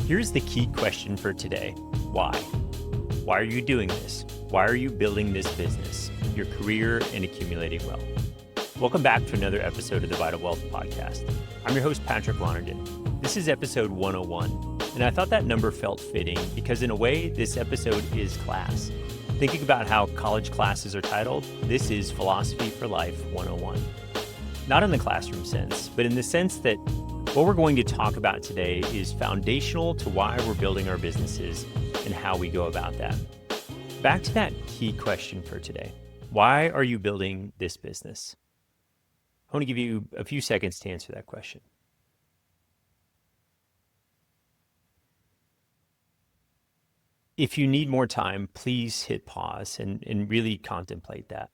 Here's the key question for today. Why? Why are you doing this? Why are you building this business, your career, and accumulating wealth? Welcome back to another episode of the Vital Wealth Podcast. I'm your host, Patrick Lonergan. This is episode 101, and I thought that number felt fitting because in a way, this episode is class. Thinking about how college classes are titled, this is Philosophy for Life 101. Not in the classroom sense, but in the sense that what we're going to talk about today is foundational to why we're building our businesses and how we go about that. Back to that key question for today. Why are you building this business? I want to give you a few seconds to answer that question. If you need more time, please hit pause and really contemplate that.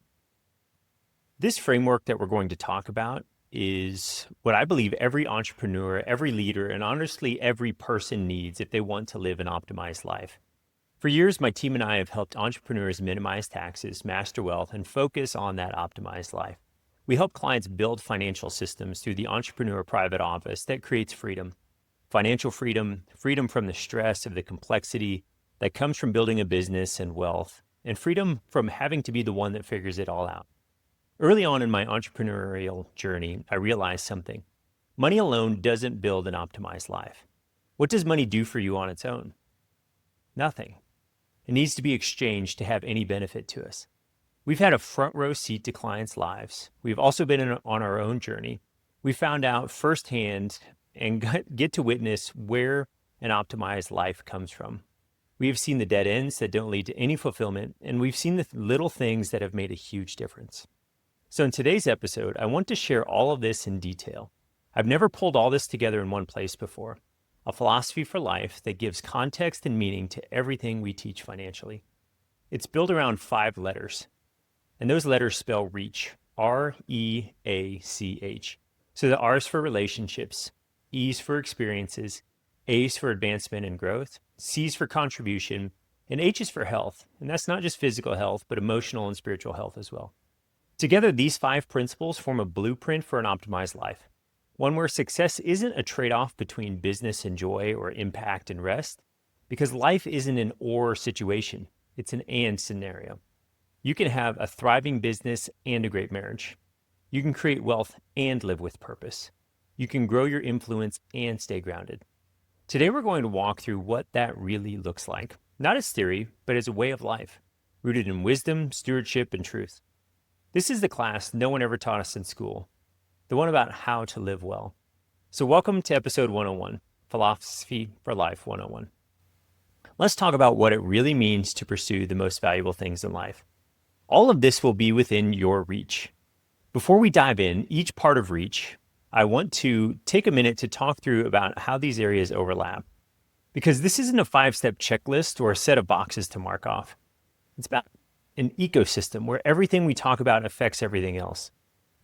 This framework that we're going to talk about is what I believe every entrepreneur, every leader, and honestly every person needs if they want to live an optimized life. For years, my team and I have helped entrepreneurs minimize taxes, master wealth, and focus on that optimized life. We help clients build financial systems through the entrepreneur private office that creates freedom. Financial freedom, freedom from the stress of the complexity that comes from building a business and wealth, and freedom from having to be the one that figures it all out. Early on in my entrepreneurial journey, I realized something. Money alone doesn't build an optimized life. What does money do for you on its own? Nothing. It needs to be exchanged to have any benefit to us. We've had a front row seat to clients' lives. We've also been on our own journey. We found out firsthand and get to witness where an optimized life comes from. We have seen the dead ends that don't lead to any fulfillment, and we've seen the little things that have made a huge difference. So in today's episode, I want to share all of this in detail. I've never pulled all this together in one place before. A philosophy for life that gives context and meaning to everything we teach financially. It's built around 5 letters, and those letters spell REACH, R-E-A-C-H. So the R is for relationships, E is for experiences, A is for advancement and growth, C is for contribution, and H is for health. And that's not just physical health, but emotional and spiritual health as well. Together, these 5 principles form a blueprint for an optimized life, one where success isn't a trade-off between business and joy or impact and rest, because life isn't an or situation, it's an and scenario. You can have a thriving business and a great marriage. You can create wealth and live with purpose. You can grow your influence and stay grounded. Today, we're going to walk through what that really looks like, not as theory, but as a way of life, rooted in wisdom, stewardship, and truth. This is the class no one ever taught us in school, the one about how to live well. So welcome to episode 101, Philosophy for Life 101. Let's talk about what it really means to pursue the most valuable things in life. All of this will be within your reach. Before we dive in, each part of reach, I want to take a minute to talk through about how these areas overlap. Because this isn't a 5-step checklist or a set of boxes to mark off. It's about an ecosystem where everything we talk about affects everything else.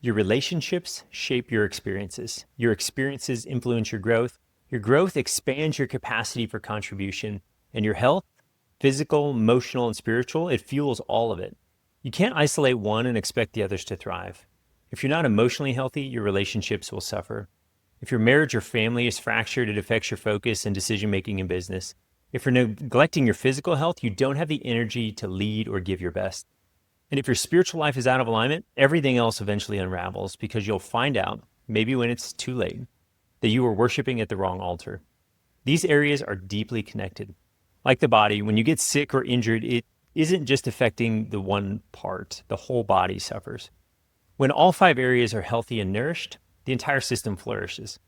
Your relationships shape your experiences. Your experiences influence your growth. Your growth expands your capacity for contribution. And your health, physical, emotional, and spiritual, it fuels all of it. You can't isolate one and expect the others to thrive. If you're not emotionally healthy, your relationships will suffer. If your marriage or family is fractured, it affects your focus and decision-making in business. If you're neglecting your physical health, you don't have the energy to lead or give your best. And if your spiritual life is out of alignment, everything else eventually unravels because you'll find out, maybe when it's too late, that you were worshiping at the wrong altar. These areas are deeply connected. Like the body, when you get sick or injured, it isn't just affecting the one part, the whole body suffers. When all 5 areas are healthy and nourished, the entire system flourishes.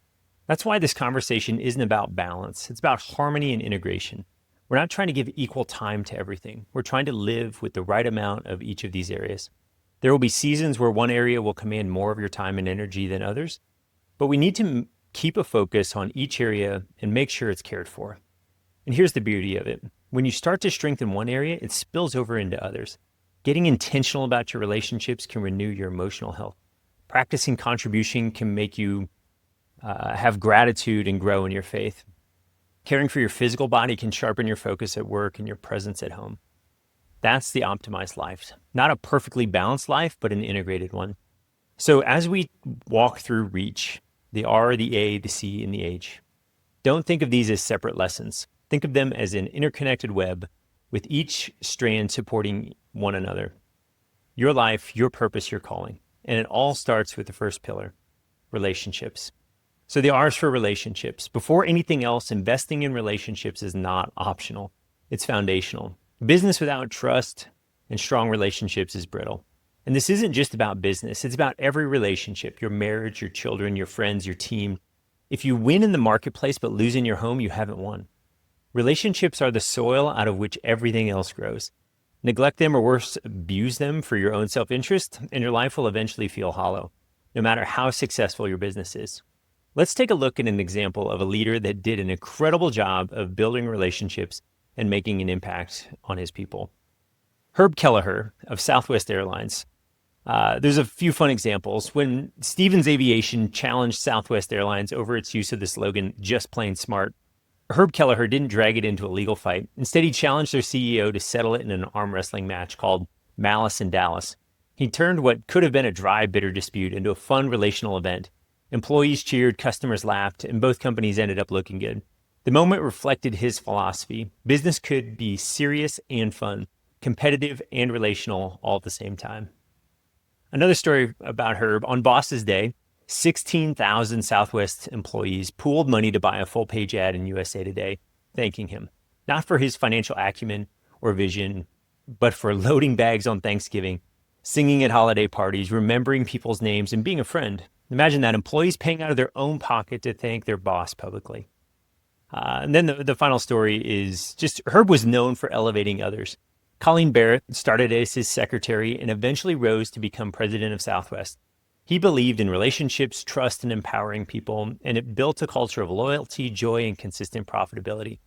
That's why this conversation isn't about balance. It's about harmony and integration. We're not trying to give equal time to everything. We're trying to live with the right amount of each of these areas. There will be seasons where one area will command more of your time and energy than others, but we need to keep a focus on each area and make sure it's cared for. And here's the beauty of it. When you start to strengthen one area, it spills over into others. Getting intentional about your relationships can renew your emotional health. Practicing contribution can make you have gratitude and grow in your faith. Caring for your physical body can sharpen your focus at work and your presence at home. That's the optimized life. Not a perfectly balanced life, but an integrated one. So as we walk through REACH, the R, the A, the C, and the H, Don't think of these as separate lessons. Think of them as an interconnected web with each strand supporting one another. Your life, your purpose, your calling. And it all starts with the first pillar, relationships. So the R's for relationships. Before anything else, investing in relationships is not optional. It's foundational. Business without trust and strong relationships is brittle. And this isn't just about business. It's about every relationship, your marriage, your children, your friends, your team. If you win in the marketplace but lose in your home, you haven't won. Relationships are the soil out of which everything else grows. Neglect them, or worse, abuse them for your own self-interest, and your life will eventually feel hollow, no matter how successful your business is. Let's take a look at an example of a leader that did an incredible job of building relationships and making an impact on his people. Herb Kelleher of Southwest Airlines. There's a few fun examples. When Stevens Aviation challenged Southwest Airlines over its use of the slogan, "Just Plain Smart," Herb Kelleher didn't drag it into a legal fight. Instead, he challenged their CEO to settle it in an arm wrestling match called Malice in Dallas. He turned what could have been a dry, bitter dispute into a fun relational event. Employees cheered, customers laughed, and both companies ended up looking good. The moment reflected his philosophy. Business could be serious and fun, competitive and relational all at the same time. Another story about Herb. On Boss's Day, 16,000 Southwest employees pooled money to buy a full-page ad in USA Today, thanking him, not for his financial acumen or vision, but for loading bags on Thanksgiving, singing at holiday parties, remembering people's names, and being a friend. Imagine that, employees paying out of their own pocket to thank their boss publicly. And then the final story is just Herb was known for elevating others. Colleen Barrett started as his secretary and eventually rose to become president of Southwest. He believed in relationships, trust, and empowering people, and it built a culture of loyalty, joy, and consistent profitability.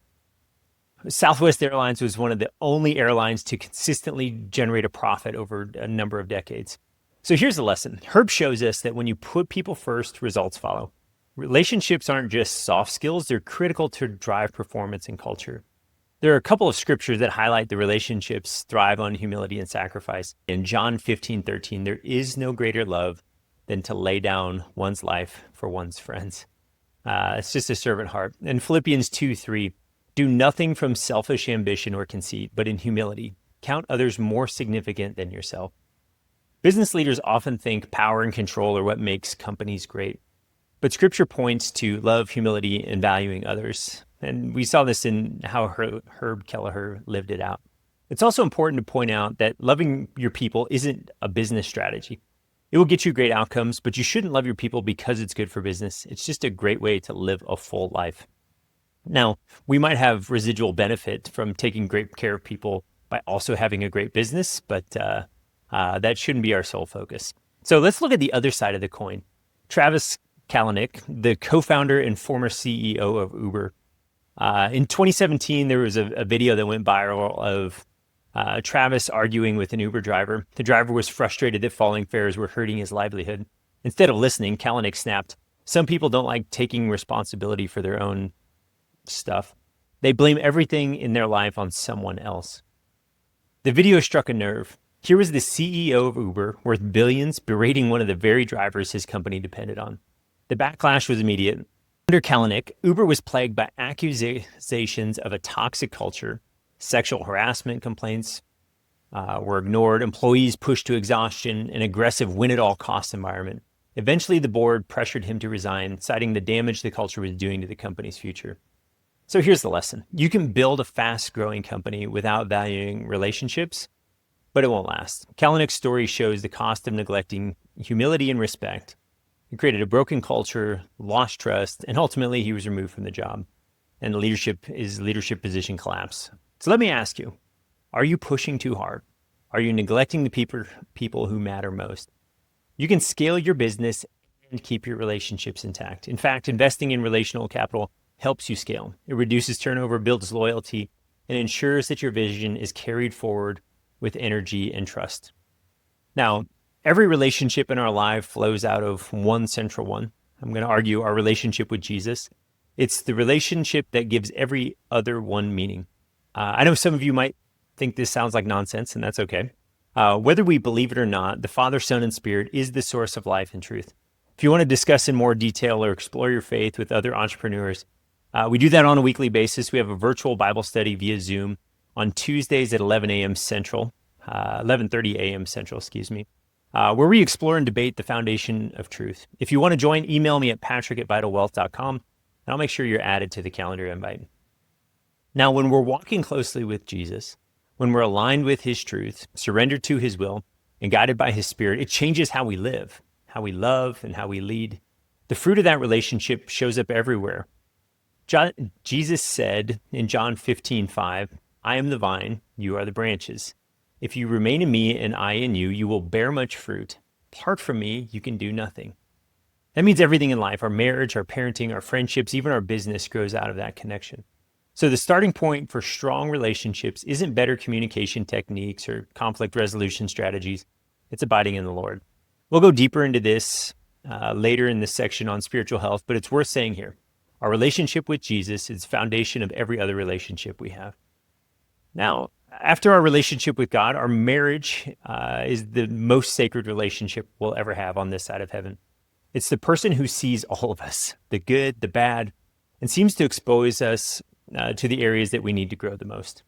Southwest Airlines was one of the only airlines to consistently generate a profit over a number of decades. So here's the lesson. Herb shows us that when you put people first, results follow. Relationships aren't just soft skills, they're critical to drive performance and culture. There are a couple of scriptures that highlight the relationships thrive on humility and sacrifice. In John 15:13, there is no greater love than to lay down one's life for one's friends. It's just a servant heart. And Philippians 2:3, do nothing from selfish ambition or conceit, but in humility, count others more significant than yourself. Business leaders often think power and control are what makes companies great. But scripture points to love, humility, and valuing others. And we saw this in how Herb Kelleher lived it out. It's also important to point out that loving your people isn't a business strategy. It will get you great outcomes, but you shouldn't love your people because it's good for business. It's just a great way to live a full life. Now, we might have residual benefit from taking great care of people by also having a great business, but that shouldn't be our sole focus. So let's look at the other side of the coin. Travis Kalanick, the co-founder and former CEO of Uber. In 2017, there was a video that went viral of Travis arguing with an Uber driver. The driver was frustrated that falling fares were hurting his livelihood. Instead of listening, Kalanick snapped, "Some people don't like taking responsibility for their own stuff. They blame everything in their life on someone else." The video struck a nerve. Here was the CEO of Uber, worth billions, berating one of the very drivers his company depended on. The backlash was immediate. Under Kalanick, Uber was plagued by accusations of a toxic culture. Sexual harassment complaints were ignored, employees pushed to exhaustion, an aggressive win-at-all-cost environment. Eventually, the board pressured him to resign, citing the damage the culture was doing to the company's future. So here's the lesson. You can build a fast-growing company without valuing relationships, but it won't last. Kalanick's story shows the cost of neglecting humility and respect. He created a broken culture, lost trust, and ultimately he was removed from the job. And his leadership position collapsed. So let me ask you, are you pushing too hard? Are you neglecting the people who matter most? You can scale your business and keep your relationships intact. In fact, investing in relational capital helps you scale. It reduces turnover, builds loyalty, and ensures that your vision is carried forward with energy and trust. Now, every relationship in our life flows out of one central one. I'm going to argue our relationship with Jesus. It's the relationship that gives every other one meaning. I know some of you might think this sounds like nonsense, and that's okay. Whether we believe it or not, the Father, Son, and Spirit is the source of life and truth. If you want to discuss in more detail or explore your faith with other entrepreneurs, We do that on a weekly basis. We have a virtual Bible study via Zoom on Tuesdays at 11 a.m. Central, 11:30 a.m. Central, where we explore and debate the foundation of truth. If you want to join, email me at patrick@vitalwealth.com, and I'll make sure you're added to the calendar invite. Now, when we're walking closely with Jesus, when we're aligned with his truth, surrendered to his will, and guided by his spirit, it changes how we live, how we love, and how we lead. The fruit of that relationship shows up everywhere. Jesus said in John 15:5, I am the vine, you are the branches. If you remain in me and I in you, you will bear much fruit. Apart from me, you can do nothing. That means everything in life, our marriage, our parenting, our friendships, even our business grows out of that connection. So the starting point for strong relationships isn't better communication techniques or conflict resolution strategies. It's abiding in the Lord. We'll go deeper into this later in this section on spiritual health, but it's worth saying here. Our relationship with Jesus is the foundation of every other relationship we have. Now, after our relationship with God, our marriage is the most sacred relationship we'll ever have on this side of heaven. It's the person who sees all of us, the good, the bad, and seems to expose us to the areas that we need to grow the most.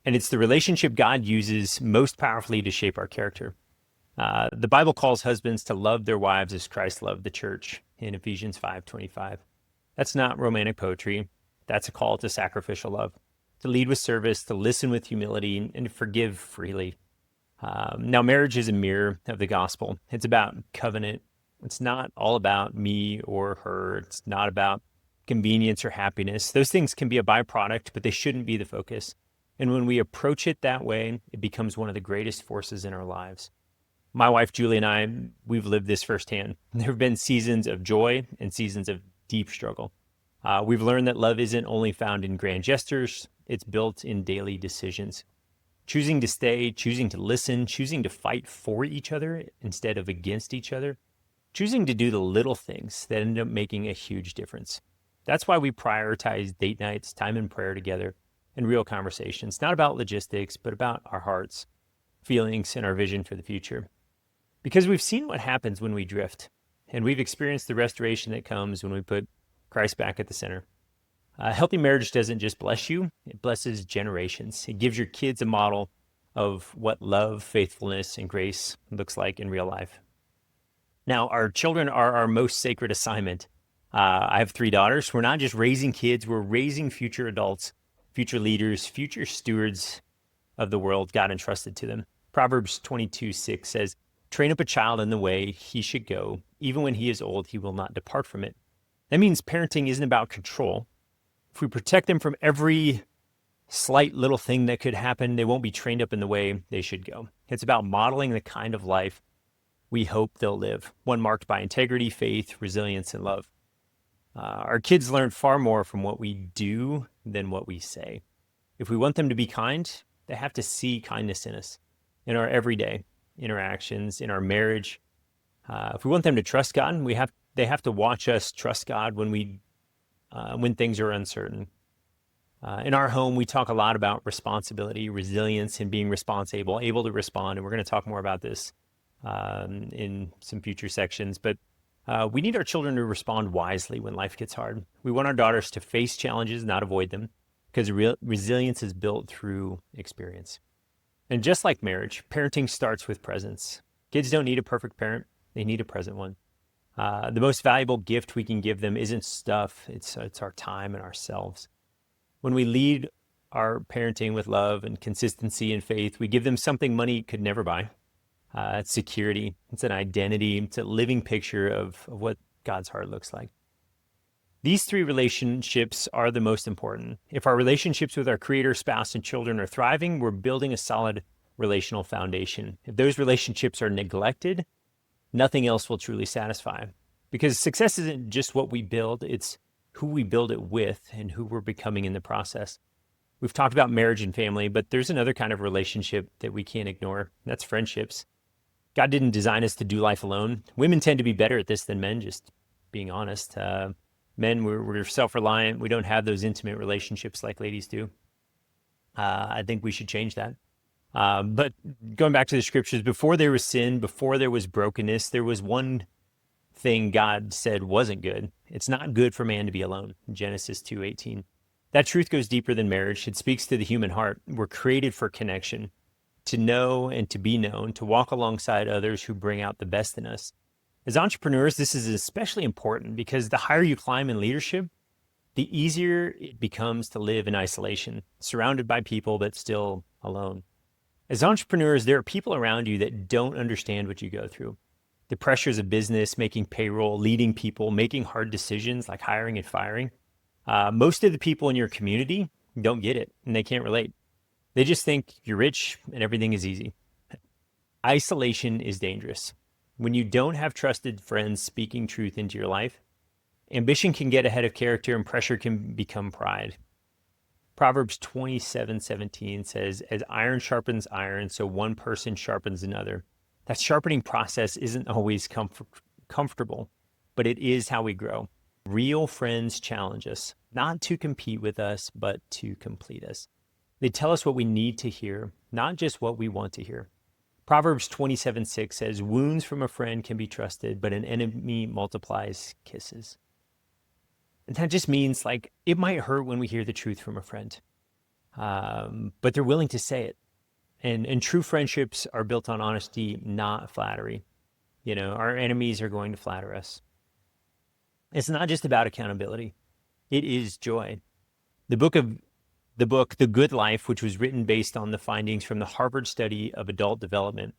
And it's the relationship God uses most powerfully to shape our character. The Bible calls husbands to love their wives as Christ loved the church in Ephesians 5:25. That's not romantic poetry. That's a call to sacrificial love, to lead with service, to listen with humility, and to forgive freely. Now, marriage is a mirror of the gospel. It's about covenant. It's not all about me or her. It's not about convenience or happiness. Those things can be a byproduct, but they shouldn't be the focus. And when we approach it that way, it becomes one of the greatest forces in our lives. My wife, Julie, and I, we've lived this firsthand. There have been seasons of joy and seasons of deep struggle. We've learned that love isn't only found in grand gestures, it's built in daily decisions. Choosing to stay, choosing to listen, choosing to fight for each other instead of against each other, choosing to do the little things that end up making a huge difference. That's why we prioritize date nights, time in prayer together, and real conversations, not about logistics, but about our hearts, feelings, and our vision for the future. Because we've seen what happens when we drift, and we've experienced the restoration that comes when we put Christ back at the center. A healthy marriage doesn't just bless you, it blesses generations. It gives your kids a model of what love, faithfulness, and grace looks like in real life. Now, our children are our most sacred assignment. I have 3 daughters. We're not just raising kids, we're raising future adults, future leaders, future stewards of the world God entrusted to them. Proverbs 22:6 says, train up a child in the way he should go. Even when he is old, he will not depart from it. That means parenting isn't about control. If we protect them from every slight little thing that could happen, they won't be trained up in the way they should go. It's about modeling the kind of life we hope they'll live, one marked by integrity, faith, resilience, and love. Our kids learn far more from what we do than what we say. If we want them to be kind, they have to see kindness in us, in our everyday interactions, in our marriage. If we want them to trust God, they have to watch us trust God when things are uncertain. In our home, we talk a lot about responsibility, resilience, and being responsible, able to respond. And we're going to talk more about this in some future sections. But we need our children to respond wisely when life gets hard. We want our daughters to face challenges, not avoid them, because resilience is built through experience. And just like marriage, parenting starts with presence. Kids don't need a perfect parent. They need a present one. The most valuable gift we can give them isn't stuff. It's our time and ourselves. When we lead our parenting with love and consistency and faith, we give them something money could never buy. It's security. It's an identity. It's a living picture of what God's heart looks like. These 3 relationships are the most important. If our relationships with our Creator, spouse, and children are thriving, we're building a solid relational foundation. If those relationships are neglected, nothing else will truly satisfy. Because success isn't just what we build, it's who we build it with and who we're becoming in the process. We've talked about marriage and family, but there's another kind of relationship that we can't ignore. And that's friendships. God didn't design us to do life alone. Women tend to be better at this than men, just being honest. Men, we're self-reliant. We don't have those intimate relationships like ladies do. I think we should change that. But going back to the scriptures, before there was sin, before there was brokenness, there was one thing God said wasn't good, It's not good for man to be alone. Genesis 2:18. That truth goes deeper than marriage. It speaks to the human heart. We're created for connection, to know and to be known, to walk alongside others who bring out the best in us. As entrepreneurs, this is especially important because the higher you climb in leadership, the easier it becomes to live in isolation, surrounded by people but still alone. As entrepreneurs, there are people around you that don't understand what you go through. The pressures of business, making payroll, leading people, making hard decisions like hiring and firing. Most of the people in your community don't get it and they can't relate. They just think you're rich and everything is easy. Isolation is dangerous. When you don't have trusted friends speaking truth into your life, ambition can get ahead of character and pressure can become pride. Proverbs 27:17 says, as iron sharpens iron, so one person sharpens another. That sharpening process isn't always comfortable, but it is how we grow. Real friends challenge us, not to compete with us, but to complete us. They tell us what we need to hear, not just what we want to hear. Proverbs 27:6 says, wounds from a friend can be trusted, but an enemy multiplies kisses. And that just means like it might hurt when we hear the truth from a friend, but they're willing to say it. And true friendships are built on honesty, not flattery. You know, our enemies are going to flatter us. It's not just about accountability. It is joy. The book, The Good Life, which was written based on the findings from the Harvard study of adult development,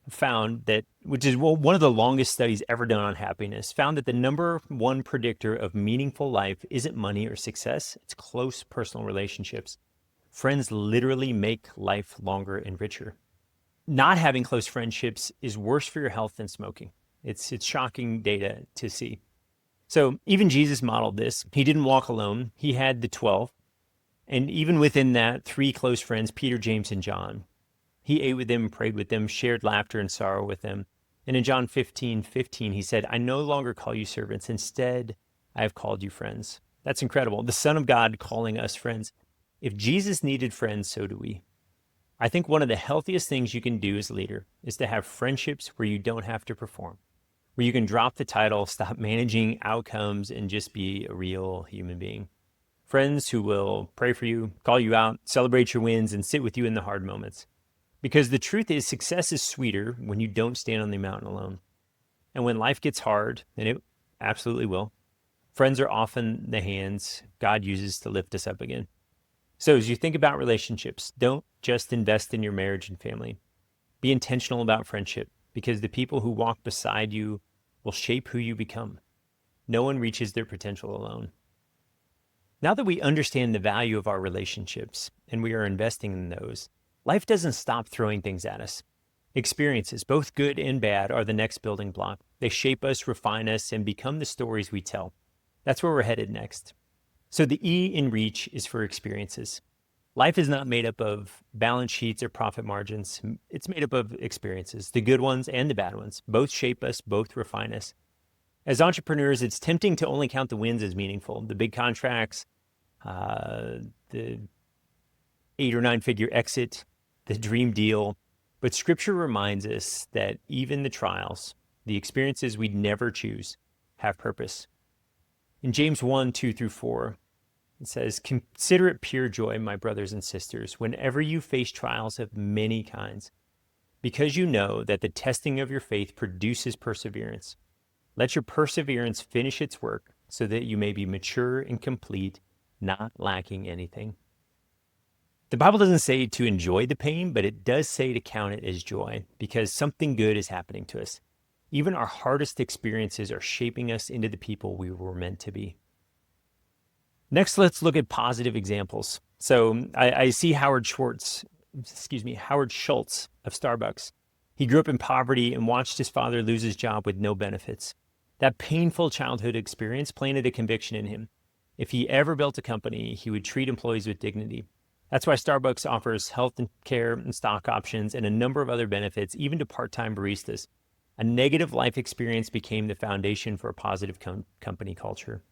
found that, which is one of the longest studies ever done on happiness, found that the number one predictor of meaningful life isn't money or success, it's close personal relationships. Friends literally make life longer and richer. Not having close friendships is worse for your health than smoking. It's shocking data to see. So even Jesus modeled this. He didn't walk alone. He had the 12. And even within that, 3 close friends, Peter, James, and John. He ate with them, prayed with them, shared laughter and sorrow with them. And in John 15:15, he said, I no longer call you servants. Instead, I have called you friends. That's incredible. The Son of God calling us friends. If Jesus needed friends, so do we. I think one of the healthiest things you can do as a leader is to have friendships where you don't have to perform, where you can drop the title, stop managing outcomes, and just be a real human being. Friends who will pray for you, call you out, celebrate your wins, and sit with you in the hard moments. Because the truth is, success is sweeter when you don't stand on the mountain alone. And when life gets hard, and it absolutely will, friends are often the hands God uses to lift us up again. So as you think about relationships, don't just invest in your marriage and family. Be intentional about friendship, because the people who walk beside you will shape who you become. No one reaches their potential alone. Now that we understand the value of our relationships and we are investing in those, life doesn't stop throwing things at us. Experiences, both good and bad, are the next building block. They shape us, refine us, and become the stories we tell. That's where we're headed next. So the E in REACH is for experiences. Life is not made up of balance sheets or profit margins. It's made up of experiences, the good ones and the bad ones. Both shape us, both refine us. As entrepreneurs, it's tempting to only count the wins as meaningful. The big contracts, the 8 or 9 figure exit, the dream deal. But Scripture reminds us that even the trials, the experiences we'd never choose, have purpose. In James 1:2-4, it says, consider it pure joy, my brothers and sisters, whenever you face trials of many kinds, because you know that the testing of your faith produces perseverance. Let your perseverance finish its work so that you may be mature and complete, not lacking anything. The Bible doesn't say to enjoy the pain, but it does say to count it as joy, because something good is happening to us. Even our hardest experiences are shaping us into the people we were meant to be. Next, let's look at positive examples. So I see Howard Schultz of Starbucks. He grew up in poverty and watched his father lose his job with no benefits. That painful childhood experience planted a conviction in him. If he ever built a company, he would treat employees with dignity. That's why Starbucks offers health and care and stock options and a number of other benefits, even to part-time baristas. A negative life experience became the foundation for a positive company culture.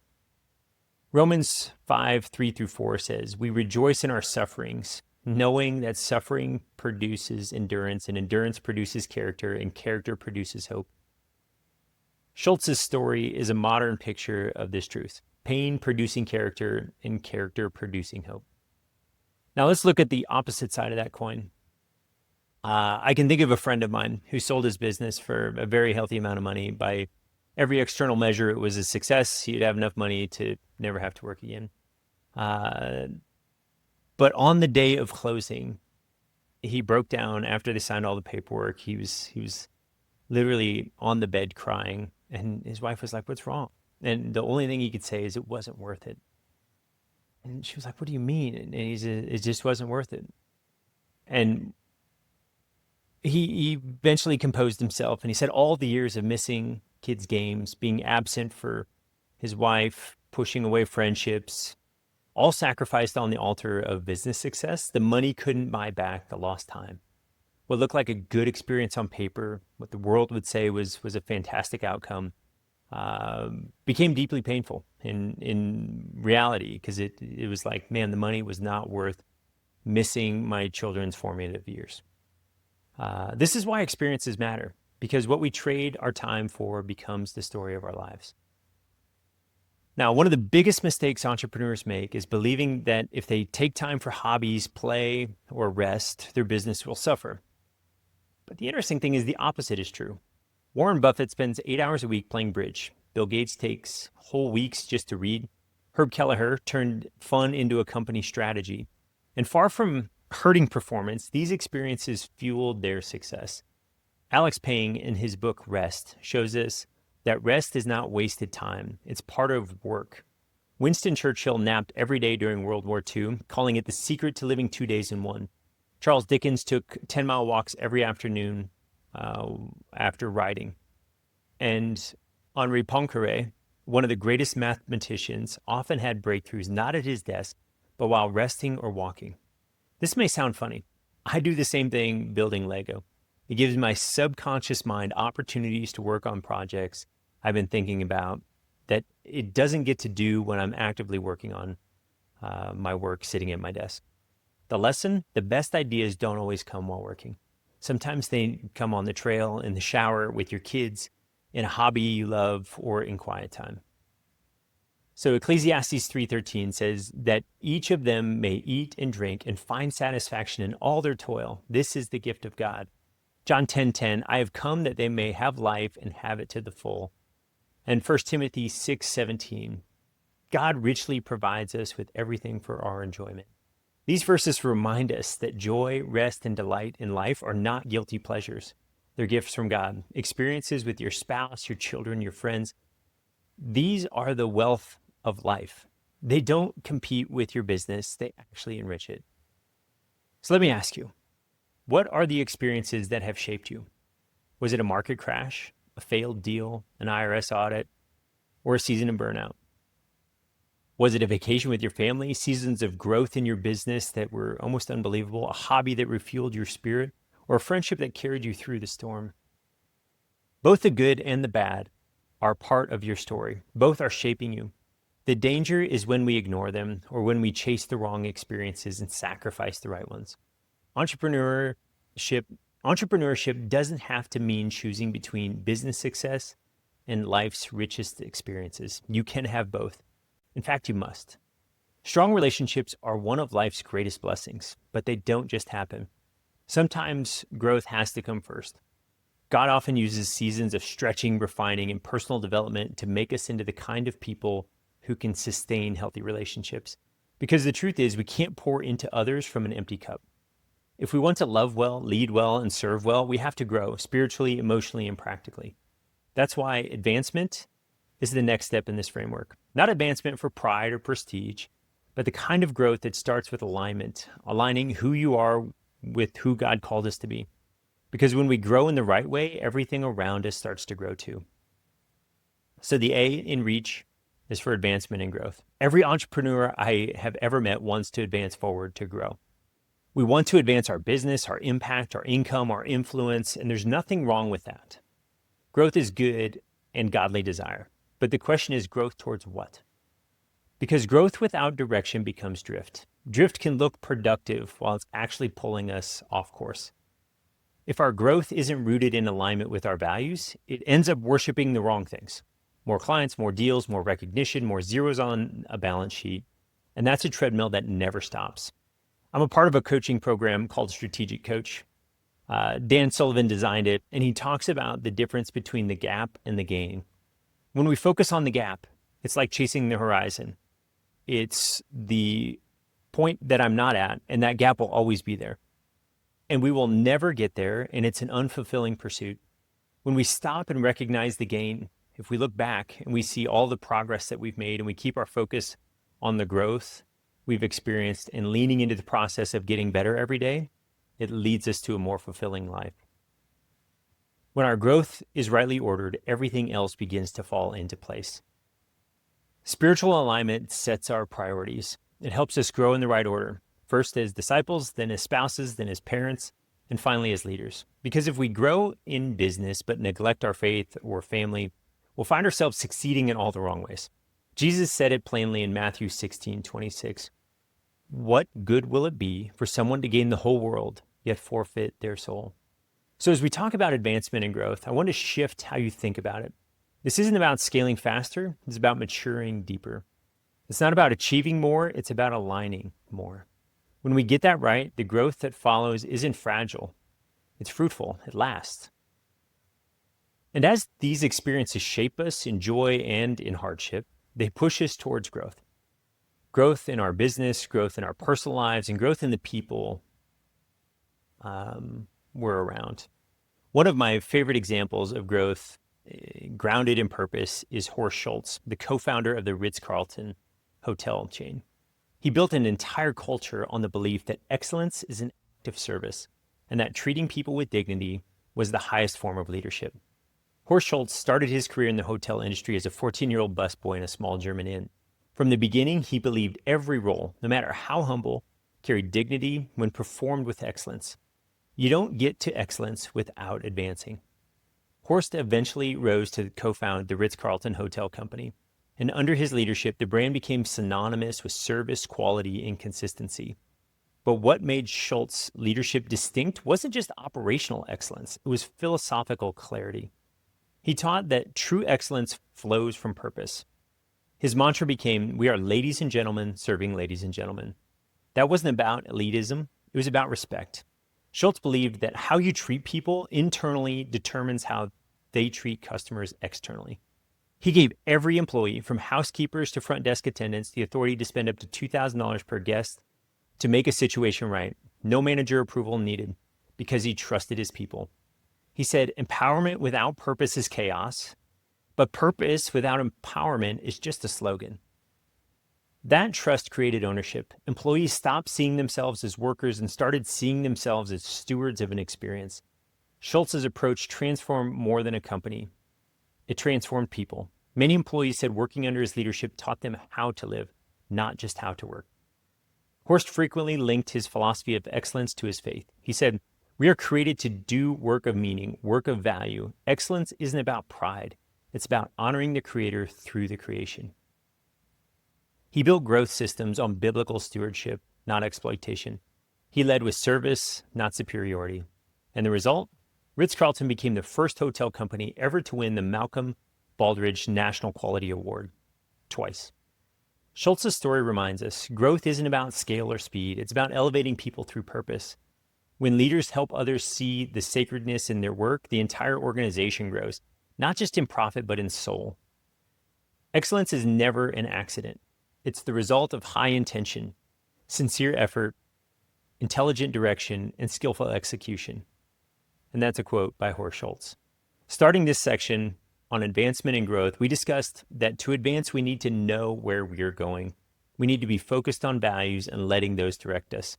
Romans 5:3-4 says, we rejoice in our sufferings, knowing that suffering produces endurance, and endurance produces character, and character produces hope. Schultz's story is a modern picture of this truth: pain producing character and character producing hope. Now let's look at the opposite side of that coin. I can think of a friend of mine who sold his business for a very healthy amount of money. By every external measure, it was a success. He'd have enough money to never have to work again. But on the day of closing, he broke down after they signed all the paperwork. He was literally on the bed crying, and his wife was like, "What's wrong?" And the only thing he could say is, "It wasn't worth it." And she was like, "What do you mean?" And he said, "It just wasn't worth it." And he eventually composed himself, and he said all the years of missing kids' games, being absent for his wife, pushing away friendships, all sacrificed on the altar of business success. The money couldn't buy back the lost time. What looked like a good experience on paper, what the world would say was a fantastic outcome, became deeply painful in reality, because it was like, man, the money was not worth missing my children's formative years. This is why experiences matter, because what we trade our time for becomes the story of our lives. Now, one of the biggest mistakes entrepreneurs make is believing that if they take time for hobbies, play, or rest, their business will suffer. But the interesting thing is the opposite is true. Warren Buffett spends 8 hours a week playing bridge. Bill Gates takes whole weeks just to read. Herb Kelleher turned fun into a company strategy. And far from hurting performance, these experiences fueled their success. Alex Payne, in his book R.E.A.C.H, shows us that rest is not wasted time. It's part of work. Winston Churchill napped every day during World War II, calling it the secret to living 2 days in one. Charles Dickens took 10-mile walks every afternoon after writing. And Henri Poincaré, one of the greatest mathematicians, often had breakthroughs not at his desk, but while resting or walking. This may sound funny. I do the same thing building Lego. It gives my subconscious mind opportunities to work on projects I've been thinking about that it doesn't get to do when I'm actively working on my work sitting at my desk. The lesson: the best ideas don't always come while working. Sometimes they come on the trail, in the shower, with your kids, in a hobby you love, or in quiet time. So Ecclesiastes 3:13 says that each of them may eat and drink and find satisfaction in all their toil. This is the gift of God. John 10:10, I have come that they may have life and have it to the full. And 1 Timothy 6:17, God richly provides us with everything for our enjoyment. These verses remind us that joy, rest, and delight in life are not guilty pleasures. They're gifts from God. Experiences with your spouse, your children, your friends, these are the wealth of life. They don't compete with your business. They actually enrich it. So let me ask you, what are the experiences that have shaped you? Was it a market crash, a failed deal, an IRS audit, or a season of burnout? Was it a vacation with your family, seasons of growth in your business that were almost unbelievable, a hobby that refueled your spirit, or a friendship that carried you through the storm? Both the good and the bad are part of your story. Both are shaping you. The danger is when we ignore them, or when we chase the wrong experiences and sacrifice the right ones. Entrepreneurship doesn't have to mean choosing between business success and life's richest experiences. You can have both. In fact, you must. Strong relationships are one of life's greatest blessings, but they don't just happen. Sometimes growth has to come first. God often uses seasons of stretching, refining, and personal development to make us into the kind of people who can sustain healthy relationships. Because the truth is, we can't pour into others from an empty cup. If we want to love well, lead well, and serve well, we have to grow spiritually, emotionally, and practically. That's why advancement is the next step in this framework. Not advancement for pride or prestige, but the kind of growth that starts with alignment, aligning who you are with who God called us to be. Because when we grow in the right way, everything around us starts to grow too. So the A in R.E.A.C.H is for advancement and growth. Every entrepreneur I have ever met wants to advance forward, to grow. We want to advance our business, our impact, our income, our influence, and there's nothing wrong with that. Growth is good and godly desire. But the question is, growth towards what? Because growth without direction becomes drift. Drift can look productive while it's actually pulling us off course. If our growth isn't rooted in alignment with our values, it ends up worshiping the wrong things. More clients, more deals, more recognition, more zeros on a balance sheet. And that's a treadmill that never stops. I'm a part of a coaching program called Strategic Coach. Dan Sullivan designed it, and he talks about the difference between the gap and the gain. When we focus on the gap, it's like chasing the horizon. It's the point that I'm not at, and that gap will always be there. And we will never get there, and it's an unfulfilling pursuit. When we stop and recognize the gain, if we look back and we see all the progress that we've made and we keep our focus on the growth we've experienced and leaning into the process of getting better every day, it leads us to a more fulfilling life. When our growth is rightly ordered, everything else begins to fall into place. Spiritual alignment sets our priorities. It helps us grow in the right order. First as disciples, then as spouses, then as parents, and finally as leaders. Because if we grow in business but neglect our faith or family, we'll find ourselves succeeding in all the wrong ways. Jesus said it plainly in Matthew 16:26. What good will it be for someone to gain the whole world, yet forfeit their soul? So as we talk about advancement and growth, I want to shift how you think about it. This isn't about scaling faster, it's about maturing deeper. It's not about achieving more, it's about aligning more. When we get that right, the growth that follows isn't fragile. It's fruitful. It lasts. And as these experiences shape us in joy and in hardship, they push us towards growth. Growth in our business, growth in our personal lives, and growth in the people we're around. One of my favorite examples of growth grounded in purpose is Horst Schultz, the co-founder of the Ritz-Carlton hotel chain. He built an entire culture on the belief that excellence is an act of service and that treating people with dignity was the highest form of leadership. Horst Schultz started his career in the hotel industry as a 14-year-old busboy in a small German inn. From the beginning, he believed every role, no matter how humble, carried dignity when performed with excellence. You don't get to excellence without advancing. Horst eventually rose to co-found the Ritz-Carlton Hotel Company. And under his leadership, the brand became synonymous with service, quality, and consistency. But what made Schultz's leadership distinct wasn't just operational excellence, it was philosophical clarity. He taught that true excellence flows from purpose. His mantra became, "We are ladies and gentlemen serving ladies and gentlemen." That wasn't about elitism, it was about respect. Schultz believed that how you treat people internally determines how they treat customers externally. He gave every employee, from housekeepers to front desk attendants, the authority to spend up to $2,000 per guest to make a situation right. No manager approval needed, because he trusted his people. He said, empowerment without purpose is chaos, but purpose without empowerment is just a slogan. That trust created ownership. Employees stopped seeing themselves as workers and started seeing themselves as stewards of an experience. Schultz's approach transformed more than a company. It transformed people. Many employees said working under his leadership taught them how to live, not just how to work. Horst frequently linked his philosophy of excellence to his faith. He said, "We are created to do work of meaning, work of value. Excellence isn't about pride. It's about honoring the Creator through the creation." He built growth systems on biblical stewardship, not exploitation. He led with service, not superiority. And the result? Ritz-Carlton became the first hotel company ever to win the Malcolm Baldrige National Quality Award twice. Schultz's story reminds us, growth isn't about scale or speed. It's about elevating people through purpose. When leaders help others see the sacredness in their work, the entire organization grows, not just in profit, but in soul. Excellence is never an accident. It's the result of high intention, sincere effort, intelligent direction, and skillful execution. And that's a quote by Horst Schultz. Starting this section on advancement and growth, we discussed that to advance, we need to know where we're going. We need to be focused on values and letting those direct us.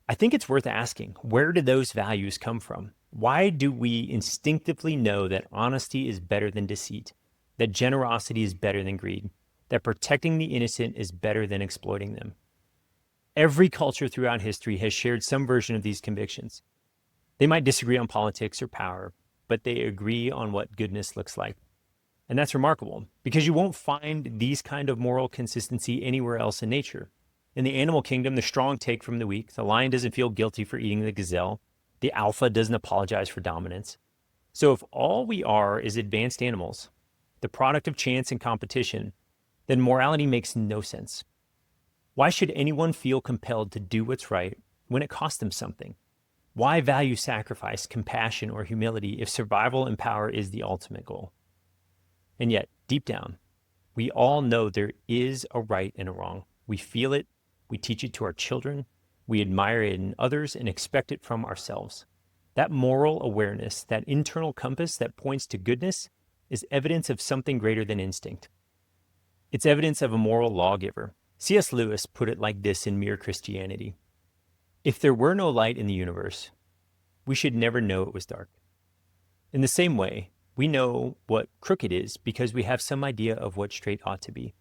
I think it's worth asking, where do those values come from? Why do we instinctively know that honesty is better than deceit, that generosity is better than greed, that protecting the innocent is better than exploiting them? Every culture throughout history has shared some version of these convictions. They might disagree on politics or power, but they agree on what goodness looks like. And that's remarkable, because you won't find these kind of moral consistency anywhere else in nature. In the animal kingdom, the strong take from the weak. The lion doesn't feel guilty for eating the gazelle. The alpha doesn't apologize for dominance. So if all we are is advanced animals, the product of chance and competition, then morality makes no sense. Why should anyone feel compelled to do what's right when it costs them something? Why value sacrifice, compassion, or humility if survival and power is the ultimate goal? And yet, deep down, we all know there is a right and a wrong. We feel it, we teach it to our children, we admire it in others and expect it from ourselves. That moral awareness, that internal compass that points to goodness, is evidence of something greater than instinct. It's evidence of a moral lawgiver. C.S. Lewis put it like this in Mere Christianity: if there were no light in the universe, we should never know it was dark. In the same way, we know what crooked is because we have some idea of what straight ought to be.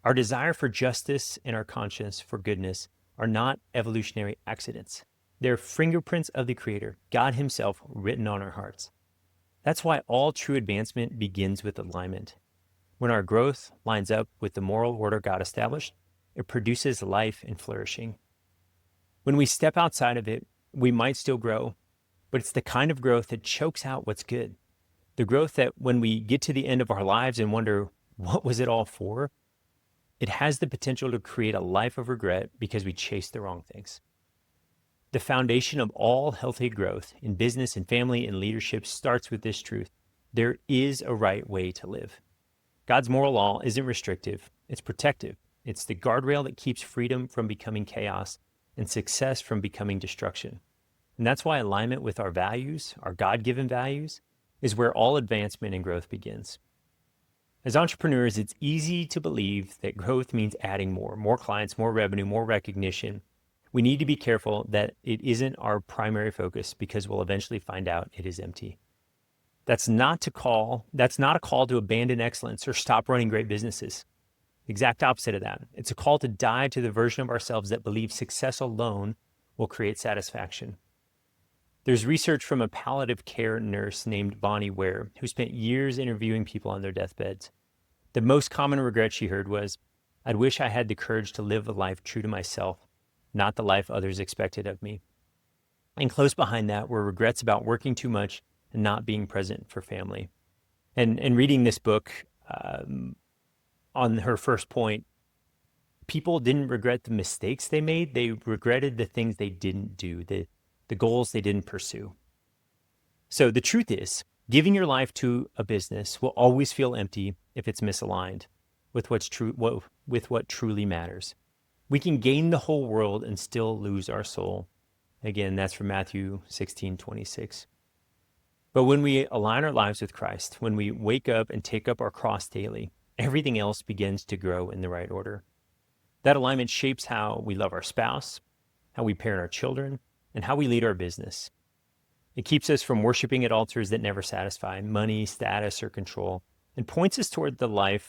Our desire for justice and our conscience for goodness are not evolutionary accidents. They're fingerprints of the Creator, God Himself, written on our hearts. That's why all true advancement begins with alignment. When our growth lines up with the moral order God established, it produces life and flourishing. When we step outside of it, we might still grow, but it's the kind of growth that chokes out what's good. The growth that when we get to the end of our lives and wonder, what was it all for? It has the potential to create a life of regret because we chased the wrong things. The foundation of all healthy growth in business and family and leadership starts with this truth: there is a right way to live. God's moral law isn't restrictive, it's protective. It's the guardrail that keeps freedom from becoming chaos and success from becoming destruction. And that's why alignment with our values, our God-given values, is where all advancement and growth begins. As entrepreneurs, it's easy to believe that growth means adding more clients, more revenue, more recognition. We need to be careful that it isn't our primary focus because we'll eventually find out it is empty. That's not a call to abandon excellence or stop running great businesses. The exact opposite of that. It's a call to die to the version of ourselves that believes success alone will create satisfaction. There's research from a palliative care nurse named Bonnie Ware, who spent years interviewing people on their deathbeds. The most common regret she heard was, "I'd wish I had the courage to live a life true to myself, not the life others expected of me." And close behind that were regrets about working too much and not being present for family. And reading this book, on her first point, people didn't regret the mistakes they made. They regretted the things they didn't do, the goals they didn't pursue. So the truth is, giving your life to a business will always feel empty if it's misaligned with what truly matters. We can gain the whole world and still lose our soul. Again, that's from Matthew 16:26. But when we align our lives with Christ, when we wake up and take up our cross daily, everything else begins to grow in the right order. That alignment shapes how we love our spouse, how we parent our children, and how we lead our business. It keeps us from worshiping at altars that never satisfy money, status, or control, and points us toward the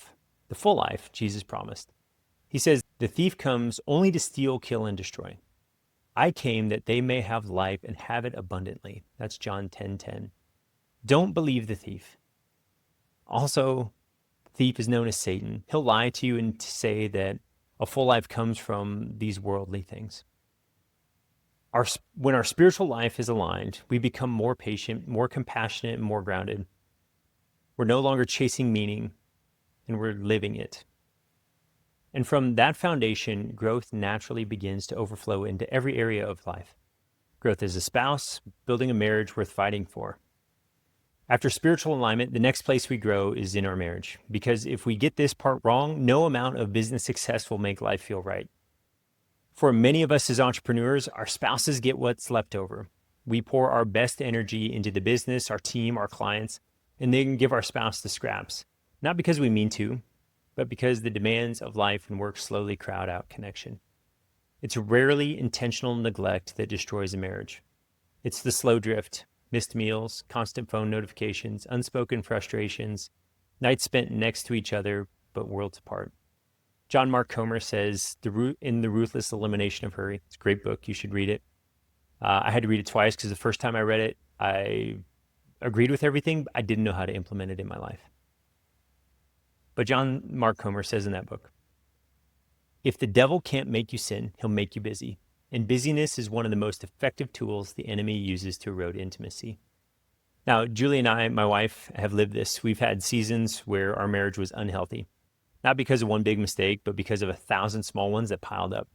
full life Jesus promised. He says, "The thief comes only to steal, kill, and destroy. I came that they may have life and have it abundantly." That's John 10:10. Don't believe the thief. Also, the thief is known as Satan. He'll lie to you and say that a full life comes from these worldly things. When our spiritual life is aligned, we become more patient, more compassionate, and more grounded. We're no longer chasing meaning, and we're living it. And from that foundation, growth naturally begins to overflow into every area of life. Growth as a spouse, building a marriage worth fighting for. After spiritual alignment, the next place we grow is in our marriage. Because if we get this part wrong, no amount of business success will make life feel right. For many of us as entrepreneurs, our spouses get what's left over. We pour our best energy into the business, our team, our clients, and then give our spouse the scraps. Not because we mean to, but because the demands of life and work slowly crowd out connection. It's rarely intentional neglect that destroys a marriage. It's the slow drift, missed meals, constant phone notifications, unspoken frustrations, nights spent next to each other but worlds apart. John Mark Comer says, in The Ruthless Elimination of Hurry, it's a great book, you should read it. I had to read it twice because the first time I read it, I agreed with everything, but I didn't know how to implement it in my life. But John Mark Comer says in that book, "If the devil can't make you sin, he'll make you busy. And busyness is one of the most effective tools the enemy uses to erode intimacy. Now, Julie and I, my wife, have lived this. We've had seasons where our marriage was unhealthy, not because of one big mistake, but because of 1,000 small ones that piled up.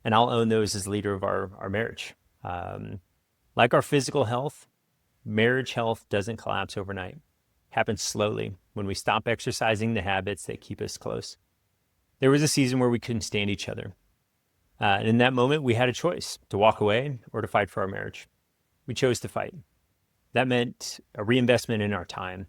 And I'll own those as leader of our marriage. Like our physical health, marriage health doesn't collapse overnight. It happens slowly when we stop exercising the habits that keep us close. There was a season where we couldn't stand each other. And in that moment, we had a choice to walk away or to fight for our marriage. We chose to fight. That meant a reinvestment in our time,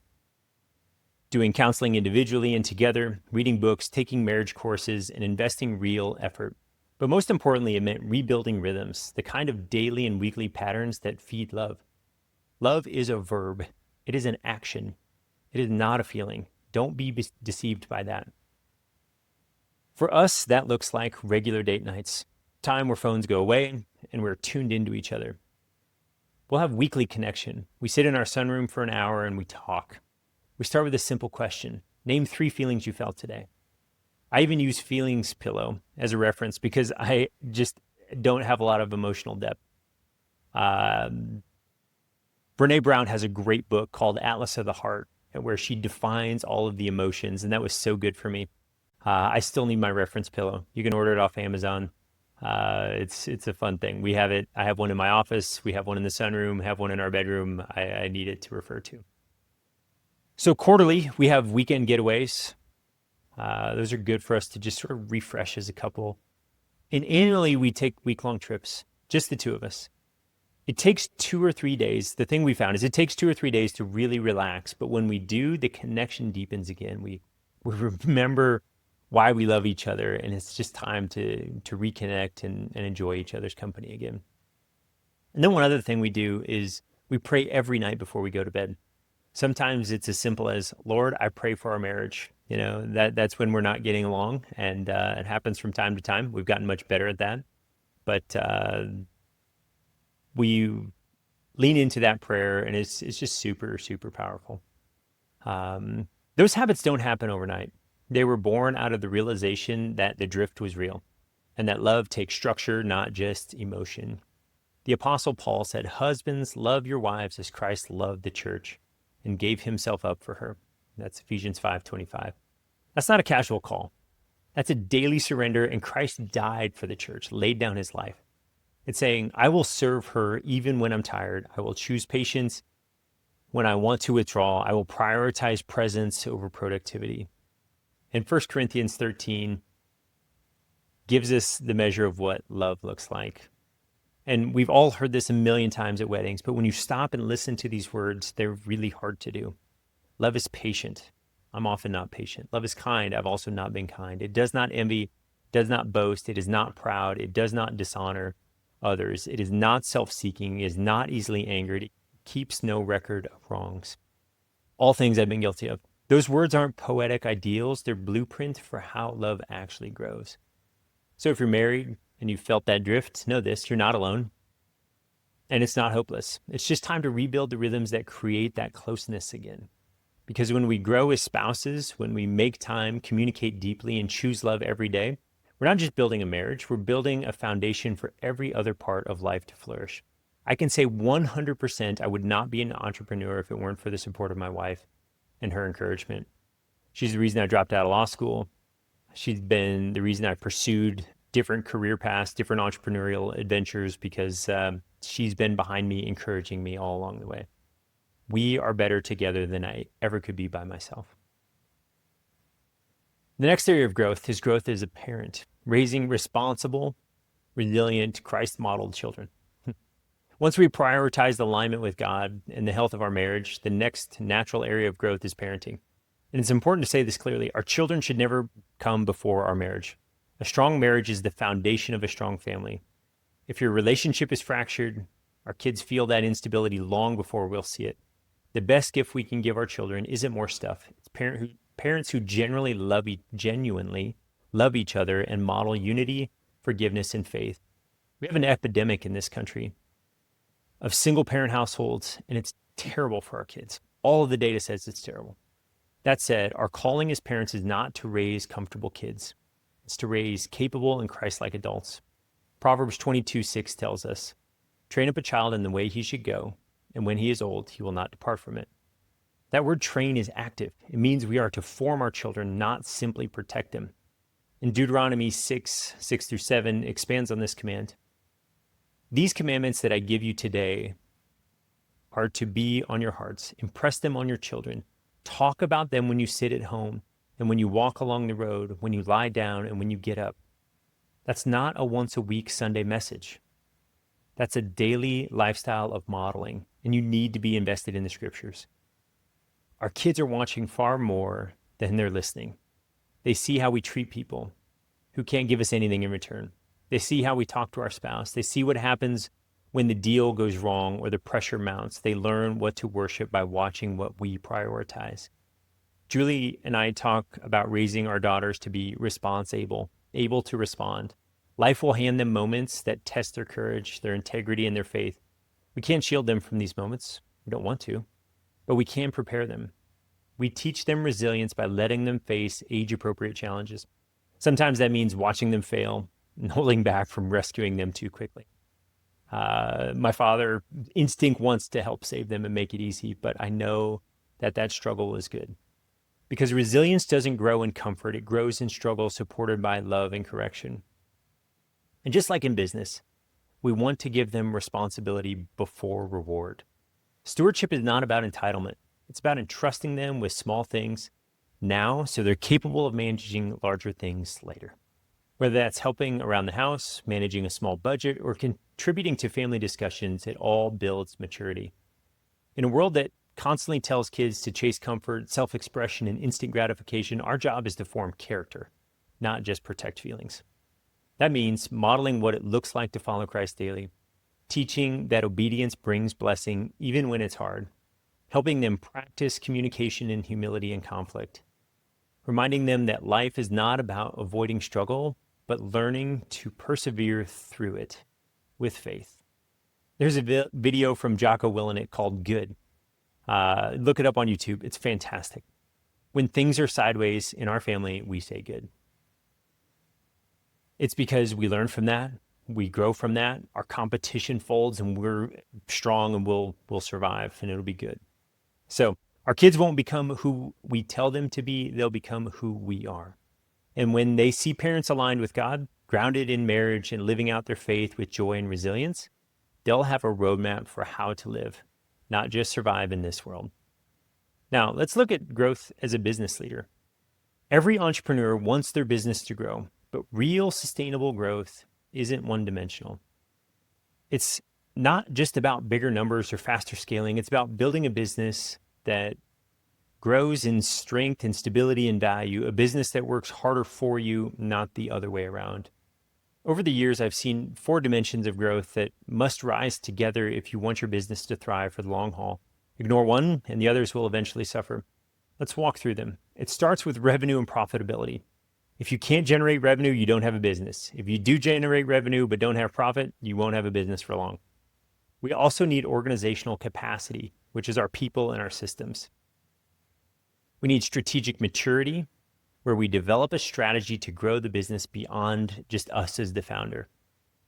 doing counseling individually and together, reading books, taking marriage courses, and investing real effort. But most importantly, it meant rebuilding rhythms, the kind of daily and weekly patterns that feed love. Love is a verb. It is an action. It is not a feeling. Don't be deceived by that. For us, that looks like regular date nights, time where phones go away and we're tuned into each other. We'll have weekly connection. We sit in our sunroom for an hour and we talk. We start with a simple question. Name 3 feelings you felt today. I even use feelings pillow as a reference because I just don't have a lot of emotional depth. Brene Brown has a great book called Atlas of the Heart, where she defines all of the emotions, and that was so good for me. I still need my reference pillow. You can order it off Amazon. It's a fun thing. We have it. I have one in my office. We have one in the sunroom. Have one in our bedroom. I need it to refer to. So quarterly, we have weekend getaways. Those are good for us to just sort of refresh as a couple. And annually, we take week-long trips, just the two of us. It takes 2 or 3 days. The thing we found is it takes 2 or 3 days to really relax. But when we do, the connection deepens again. We remember why we love each other, and it's just time to reconnect and enjoy each other's company again. And then one other thing we do is we pray every night before we go to bed. Sometimes it's as simple as, Lord, I pray for our marriage. You know, that's when we're not getting along, and it happens from time to time. We've gotten much better at that. But we lean into that prayer, and it's just super, super powerful. Those habits don't happen overnight. They were born out of the realization that the drift was real and that love takes structure, not just emotion. The Apostle Paul said, "Husbands, love your wives as Christ loved the church and gave himself up for her." That's Ephesians 5:25. That's not a casual call. That's a daily surrender, and Christ died for the church, laid down his life. It's saying, I will serve her even when I'm tired. I will choose patience when I want to withdraw. I will prioritize presence over productivity. And 1 Corinthians 13 gives us the measure of what love looks like. And we've all heard this a million times at weddings, but when you stop and listen to these words, they're really hard to do. Love is patient. I'm often not patient. Love is kind. I've also not been kind. It does not envy, does not boast. It is not proud. It does not dishonor others. It is not self-seeking. It is not easily angered. It keeps no record of wrongs. All things I've been guilty of. Those words aren't poetic ideals. They're blueprint for how love actually grows. So if you're married and you felt that drift, know this, you're not alone. And it's not hopeless. It's just time to rebuild the rhythms that create that closeness again. Because when we grow as spouses, when we make time, communicate deeply, and choose love every day, we're not just building a marriage, we're building a foundation for every other part of life to flourish. I can say 100% I would not be an entrepreneur if it weren't for the support of my wife and her encouragement. She's the reason I dropped out of law school. She's been the reason I pursued different career paths, different entrepreneurial adventures, because she's been behind me, encouraging me all along the way. We are better together than I ever could be by myself. The next area of growth as a parent, raising responsible, resilient, Christ-modeled children. Once we prioritize alignment with God and the health of our marriage, the next natural area of growth is parenting. And it's important to say this clearly. Our children should never come before our marriage. A strong marriage is the foundation of a strong family. If your relationship is fractured, our kids feel that instability long before we'll see it. The best gift we can give our children isn't more stuff. It's parents who genuinely love each other and model unity, forgiveness, and faith. We have an epidemic in this country of single-parent households, and it's terrible for our kids. All of the data says it's terrible. That said, our calling as parents is not to raise comfortable kids. It's to raise capable and Christ-like adults. Proverbs 22:6 tells us, train up a child in the way he should go, and when he is old, he will not depart from it. That word train is active. It means we are to form our children, not simply protect them. In Deuteronomy 6:6-7 expands on this command. These commandments that I give you today are to be on your hearts. Impress them on your children. Talk about them when you sit at home and when you walk along the road, when you lie down and when you get up. That's not a once a week Sunday message. That's a daily lifestyle of modeling, and you need to be invested in the scriptures. Our kids are watching far more than they're listening. They see how we treat people who can't give us anything in return. They see how we talk to our spouse. They see what happens when the deal goes wrong or the pressure mounts. They learn what to worship by watching what we prioritize. Julie and I talk about raising our daughters to be responsible, able to respond. Life will hand them moments that test their courage, their integrity, and their faith. We can't shield them from these moments. We don't want to, but we can prepare them. We teach them resilience by letting them face age-appropriate challenges. Sometimes that means watching them fail and holding back from rescuing them too quickly. My father instinct wants to help save them and make it easy, but I know that struggle is good. Because resilience doesn't grow in comfort, it grows in struggle supported by love and correction. And just like in business, we want to give them responsibility before reward. Stewardship is not about entitlement. It's about entrusting them with small things now so they're capable of managing larger things later. Whether that's helping around the house, managing a small budget, or contributing to family discussions, it all builds maturity. In a world that constantly tells kids to chase comfort, self-expression, and instant gratification, our job is to form character, not just protect feelings. That means modeling what it looks like to follow Christ daily, teaching that obedience brings blessing even when it's hard, helping them practice communication in humility and conflict, reminding them that life is not about avoiding struggle, but learning to persevere through it with faith. There's a video from Jocko Willenick called Good. Look it up on YouTube. It's fantastic. When things are sideways in our family, we say good. It's because we learn from that. We grow from that. Our competition folds and we're strong and we'll survive and it'll be good. So our kids won't become who we tell them to be. They'll become who we are. And when they see parents aligned with God, grounded in marriage and living out their faith with joy and resilience, they'll have a roadmap for how to live, not just survive in this world. Now, let's look at growth as a business leader. Every entrepreneur wants their business to grow, but real sustainable growth isn't one-dimensional. It's not just about bigger numbers or faster scaling. It's about building a business that grows in strength and stability and value, a business that works harder for you, not the other way around. Over the years, I've seen 4 dimensions of growth that must rise together if you want your business to thrive for the long haul. Ignore one, and the others will eventually suffer. Let's walk through them. It starts with revenue and profitability. If you can't generate revenue, you don't have a business. If you do generate revenue but don't have profit, you won't have a business for long. We also need organizational capacity, which is our people and our systems. We need strategic maturity, where we develop a strategy to grow the business beyond just us as the founder.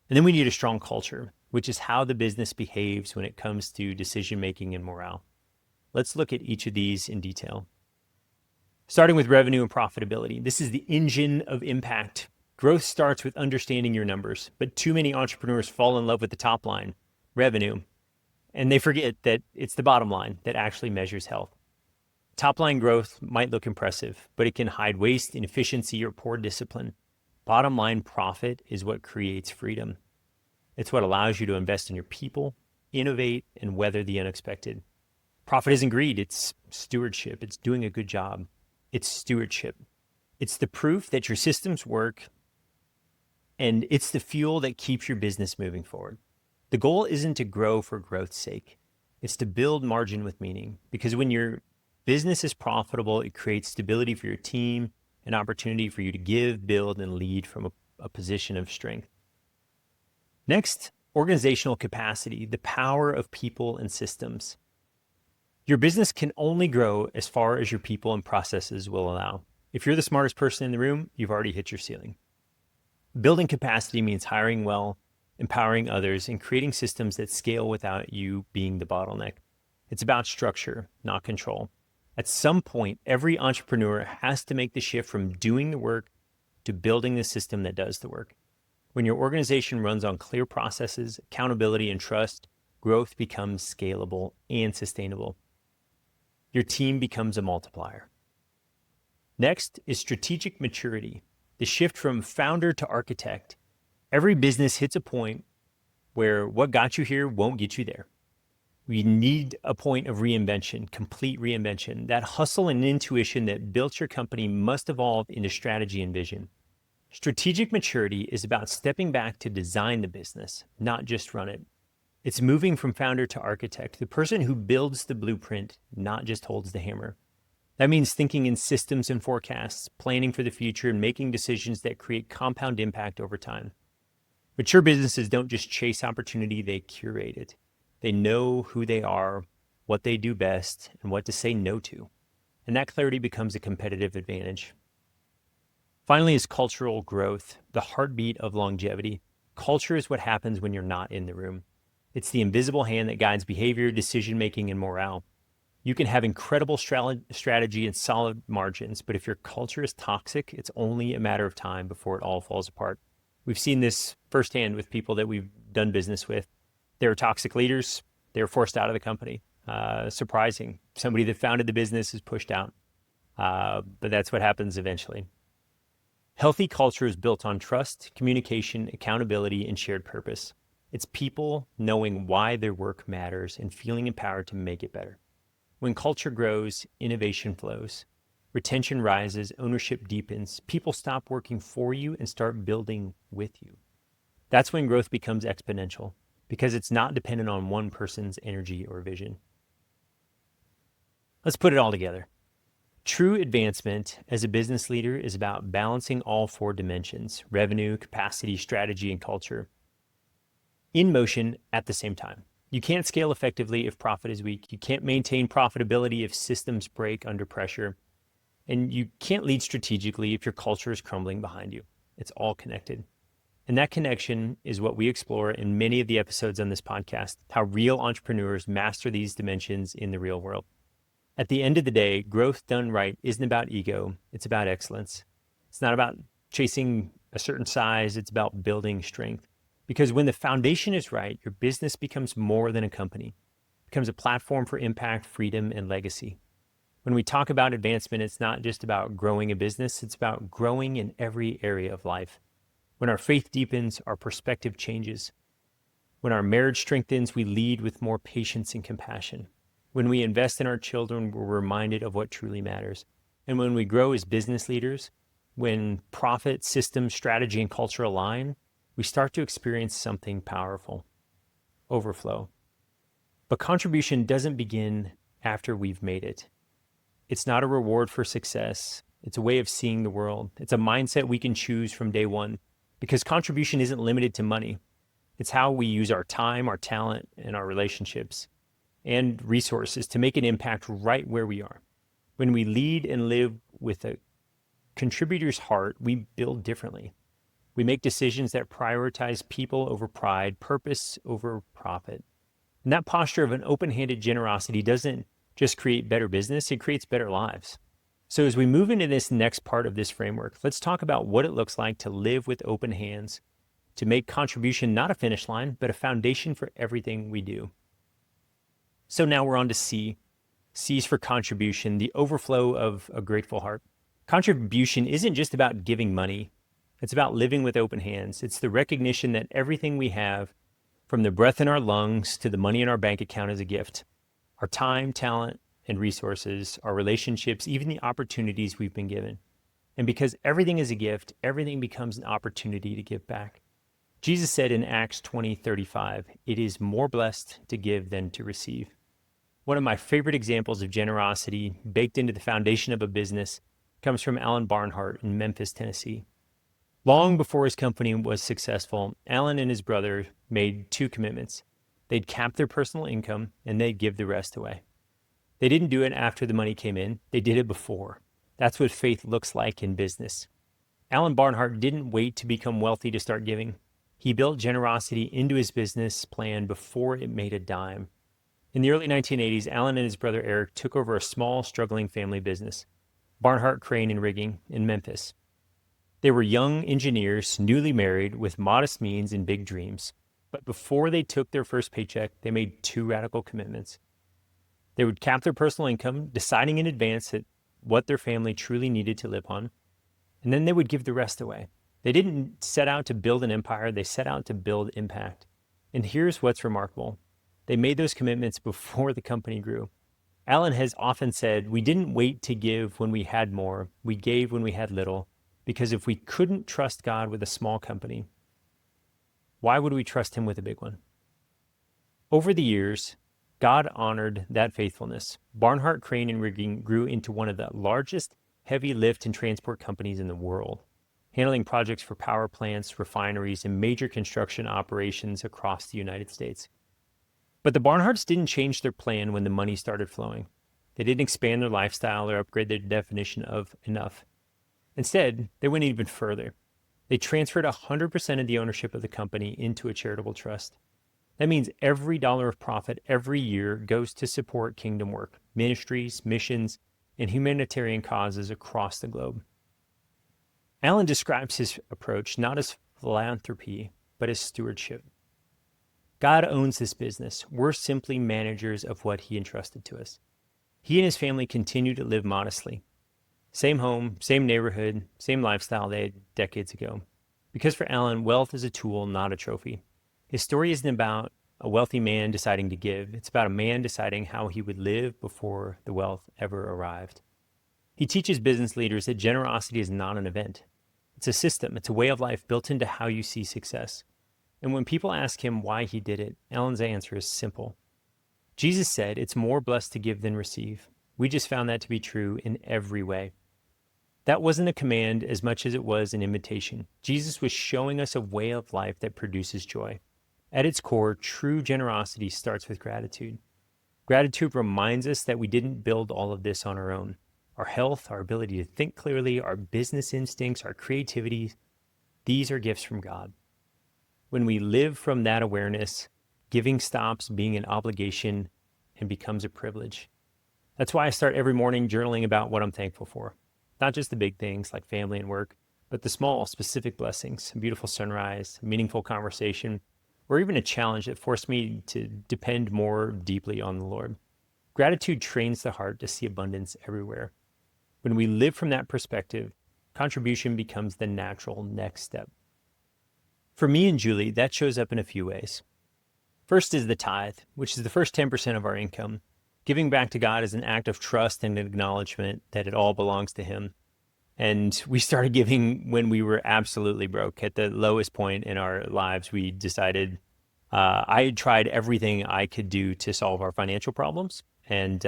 And then we need a strong culture, which is how the business behaves when it comes to decision-making and morale. Let's look at each of these in detail. Starting with revenue and profitability. This is the engine of impact. Growth starts with understanding your numbers, but too many entrepreneurs fall in love with the top line, revenue, and they forget that it's the bottom line that actually measures health. Top line growth might look impressive, but it can hide waste, inefficiency, or poor discipline. Bottom line profit is what creates freedom. It's what allows you to invest in your people, innovate, and weather the unexpected. Profit isn't greed, it's stewardship. It's doing a good job. It's stewardship. It's the proof that your systems work, and it's the fuel that keeps your business moving forward. The goal isn't to grow for growth's sake. It's to build margin with meaning, because when your business is profitable, it creates stability for your team, an opportunity for you to give, build, and lead from a position of strength. Next, organizational capacity, the power of people and systems. Your business can only grow as far as your people and processes will allow. If you're the smartest person in the room, you've already hit your ceiling. Building capacity means hiring well, empowering others, and creating systems that scale without you being the bottleneck. It's about structure, not control. At some point, every entrepreneur has to make the shift from doing the work to building the system that does the work. When your organization runs on clear processes, accountability, and trust, growth becomes scalable and sustainable. Your team becomes a multiplier. Next is strategic maturity, the shift from founder to architect. Every business hits a point where what got you here won't get you there. We need a point of reinvention, complete reinvention. That hustle and intuition that built your company must evolve into strategy and vision. Strategic maturity is about stepping back to design the business, not just run it. It's moving from founder to architect, the person who builds the blueprint, not just holds the hammer. That means thinking in systems and forecasts, planning for the future, and making decisions that create compound impact over time. Mature businesses don't just chase opportunity, they curate it. They know who they are, what they do best, and what to say no to. And that clarity becomes a competitive advantage. Finally is cultural growth, the heartbeat of longevity. Culture is what happens when you're not in the room. It's the invisible hand that guides behavior, decision-making, and morale. You can have incredible strategy and solid margins, but if your culture is toxic, it's only a matter of time before it all falls apart. We've seen this firsthand with people that we've done business with. They're toxic leaders. They're forced out of the company. Surprising. Somebody that founded the business is pushed out. But that's what happens eventually. Healthy culture is built on trust, communication, accountability, and shared purpose. It's people knowing why their work matters and feeling empowered to make it better. When culture grows, innovation flows. Retention rises, ownership deepens. People stop working for you and start building with you. That's when growth becomes exponential, because it's not dependent on one person's energy or vision. Let's put it all together. True advancement as a business leader is about balancing all four dimensions: revenue, capacity, strategy, and culture in motion at the same time. You can't scale effectively if profit is weak. You can't maintain profitability if systems break under pressure. And you can't lead strategically if your culture is crumbling behind you. It's all connected. And that connection is what we explore in many of the episodes on this podcast, how real entrepreneurs master these dimensions in the real world. At the end of the day, growth done right isn't about ego, it's about excellence. It's not about chasing a certain size, it's about building strength. Because when the foundation is right, your business becomes more than a company. It becomes a platform for impact, freedom, and legacy. When we talk about advancement, it's not just about growing a business, it's about growing in every area of life. When our faith deepens, our perspective changes. When our marriage strengthens, we lead with more patience and compassion. When we invest in our children, we're reminded of what truly matters. And when we grow as business leaders, when profit, systems, strategy, and culture align, we start to experience something powerful: overflow. But contribution doesn't begin after we've made it. It's not a reward for success. It's a way of seeing the world. It's a mindset we can choose from day one, because contribution isn't limited to money. It's how we use our time, our talent, and our relationships and resources to make an impact right where we are. When we lead and live with a contributor's heart, we build differently. We make decisions that prioritize people over pride, purpose over profit. And that posture of an open-handed generosity doesn't just create better business, it creates better lives. So as we move into this next part of this framework, let's talk about what it looks like to live with open hands, to make contribution not a finish line, but a foundation for everything we do. So now we're on to C. C is for contribution, the overflow of a grateful heart. Contribution isn't just about giving money. It's about living with open hands. It's the recognition that everything we have, from the breath in our lungs to the money in our bank account, is a gift. Our time, talent, and resources, our relationships, even the opportunities we've been given. And because everything is a gift, everything becomes an opportunity to give back. Jesus said in Acts 20:35, "It is more blessed to give than to receive." One of my favorite examples of generosity baked into the foundation of a business comes from Alan Barnhart in Memphis, Tennessee. Long before his company was successful, Alan and his brother made two commitments. They'd cap their personal income and they'd give the rest away. They didn't do it after the money came in. They did it before. That's what faith looks like in business. Alan Barnhart didn't wait to become wealthy to start giving. He built generosity into his business plan before it made a dime. In the early 1980s, Alan and his brother Eric took over a small, struggling family business, Barnhart Crane and Rigging, in Memphis. They were young engineers, newly married, with modest means and big dreams. But before they took their first paycheck, they made two radical commitments. They would cap their personal income, deciding in advance that what their family truly needed to live on, and then they would give the rest away. They didn't set out to build an empire, they set out to build impact. And here's what's remarkable. They made those commitments before the company grew. Alan has often said, we didn't wait to give when we had more, we gave when we had little, because if we couldn't trust God with a small company, why would we trust him with a big one? Over the years, God honored that faithfulness. Barnhart Crane and Rigging grew into one of the largest heavy lift and transport companies in the world, handling projects for power plants, refineries, and major construction operations across the United States. But the Barnharts didn't change their plan when the money started flowing. They didn't expand their lifestyle or upgrade their definition of enough. Instead, they went even further. They transferred 100% of the ownership of the company into a charitable trust. That means every dollar of profit every year goes to support kingdom work, ministries, missions, and humanitarian causes across the globe. Alan describes his approach not as philanthropy, but as stewardship. God owns this business. We're simply managers of what he entrusted to us. He and his family continue to live modestly. Same home, same neighborhood, same lifestyle they had decades ago. Because for Alan, wealth is a tool, not a trophy. His story isn't about a wealthy man deciding to give. It's about a man deciding how he would live before the wealth ever arrived. He teaches business leaders that generosity is not an event. It's a system. It's a way of life built into how you see success. And when people ask him why he did it, Alan's answer is simple. Jesus said, it's more blessed to give than receive. We just found that to be true in every way. That wasn't a command as much as it was an invitation. Jesus was showing us a way of life that produces joy. At its core, true generosity starts with gratitude. Gratitude reminds us that we didn't build all of this on our own. Our health, our ability to think clearly, our business instincts, our creativity, these are gifts from God. When we live from that awareness, giving stops being an obligation and becomes a privilege. That's why I start every morning journaling about what I'm thankful for. Not just the big things like family and work, but the small, specific blessings, a beautiful sunrise, a meaningful conversation, or even a challenge that forced me to depend more deeply on the Lord. Gratitude trains the heart to see abundance everywhere. When we live from that perspective, contribution becomes the natural next step. For me and Julie, that shows up in a few ways. First is the tithe, which is the first 10% of our income. Giving back to God is an act of trust and acknowledgement that it all belongs to him. And we started giving when we were absolutely broke. At the lowest point in our lives, we decided I had tried everything I could do to solve our financial problems. And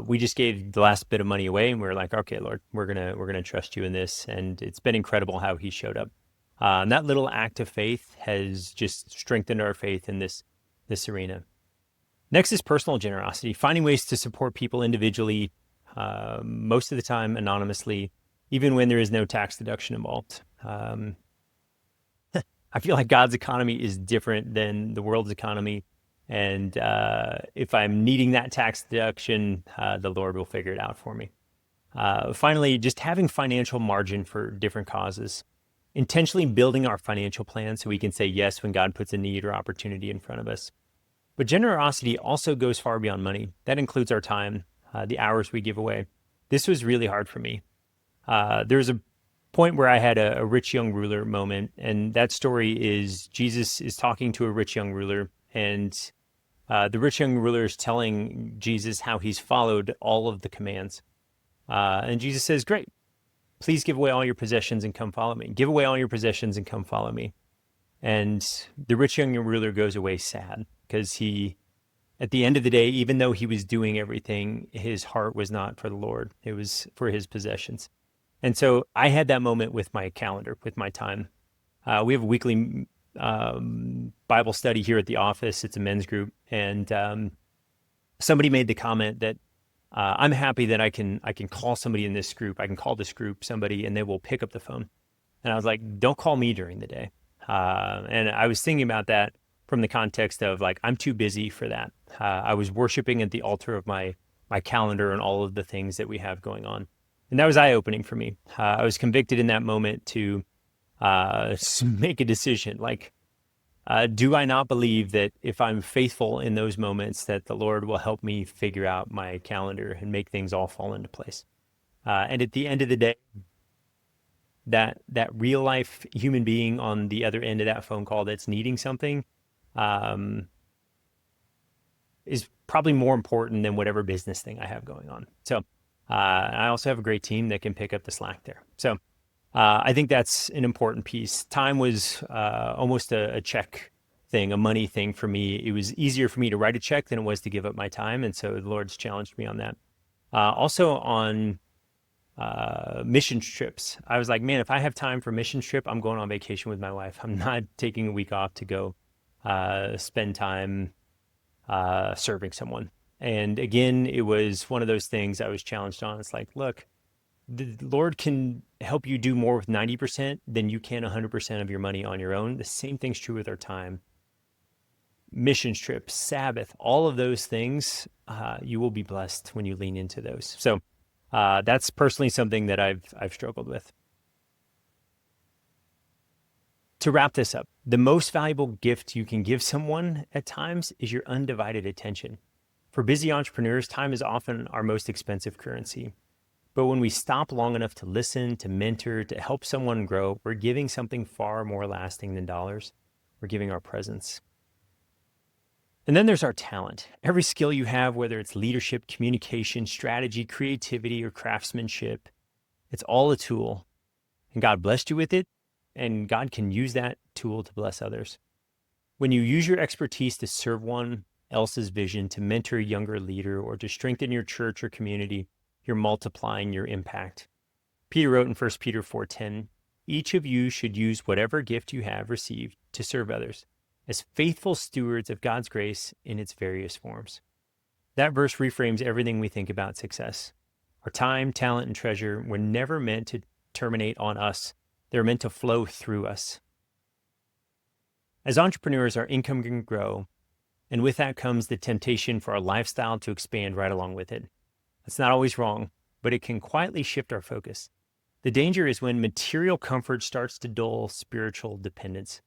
we just gave the last bit of money away, and we were like, okay, Lord, we're gonna trust you in this. And it's been incredible how he showed up. And that little act of faith has just strengthened our faith in this arena. Next is personal generosity, finding ways to support people individually, most of the time anonymously, even when there is no tax deduction involved. I feel like God's economy is different than the world's economy. And if I'm needing that tax deduction, the Lord will figure it out for me. Finally, just having financial margin for different causes. Intentionally building our financial plan so we can say yes when God puts a need or opportunity in front of us. But generosity also goes far beyond money. That includes our time, the hours we give away. This was really hard for me. There's a point where I had a rich young ruler moment, and that story is Jesus is talking to a rich young ruler, and the rich young ruler is telling Jesus how he's followed all of the commands. And Jesus says, great, please give away all your possessions and come follow me. Give away all your possessions and come follow me. And the rich young ruler goes away sad because he, at the end of the day, even though he was doing everything, his heart was not for the Lord. It was for his possessions. And so I had that moment with my calendar, with my time. We have a weekly Bible study here at the office. It's a men's group. And somebody made the comment that I'm happy that I can call somebody in this group. I can call this group somebody, and they will pick up the phone. And I was like, don't call me during the day. And I was thinking about that from the context of like, I'm too busy for that. I was worshiping at the altar of my calendar and all of the things that we have going on. And that was eye-opening for me. I was convicted in that moment to make a decision. Like, do I not believe that if I'm faithful in those moments, that the Lord will help me figure out my calendar and make things all fall into place? And at the end of the day, that real life human being on the other end of that phone call that's needing something um, is probably more important than whatever business thing I have going on. So I also have a great team that can pick up the slack there. So I think that's an important piece. Time was almost a check thing, a money thing for me. It was easier for me to write a check than it was to give up my time. And so the Lord's challenged me on that. Also on mission trips, I was like, man, if I have time for mission trip, I'm going on vacation with my wife. I'm not taking a week off to go spend time serving someone. And again, it was one of those things I was challenged on. It's like, look, the Lord can help you do more with 90% than you can 100% of your money on your own. The same thing's true with our time. Mission trips, Sabbath, all of those things, you will be blessed when you lean into those. So that's personally something that I've struggled with. To wrap this up, the most valuable gift you can give someone at times is your undivided attention. For busy entrepreneurs, time is often our most expensive currency. But when we stop long enough to listen, to mentor, to help someone grow, we're giving something far more lasting than dollars. We're giving our presence. And then there's our talent. Every skill you have, whether it's leadership, communication, strategy, creativity, or craftsmanship, it's all a tool. And God blessed you with it, and God can use that tool to bless others. When you use your expertise to serve one else's vision, to mentor a younger leader, or to strengthen your church or community, you're multiplying your impact. Peter wrote in 1 Peter 4:10, each of you should use whatever gift you have received to serve others as faithful stewards of God's grace in its various forms. That verse reframes everything we think about success. Our time, talent, and treasure were never meant to terminate on us. They're meant to flow through us. As entrepreneurs, our income can grow, and with that comes the temptation for our lifestyle to expand right along with it. That's not always wrong, but it can quietly shift our focus. The danger is when material comfort starts to dull spiritual dependence.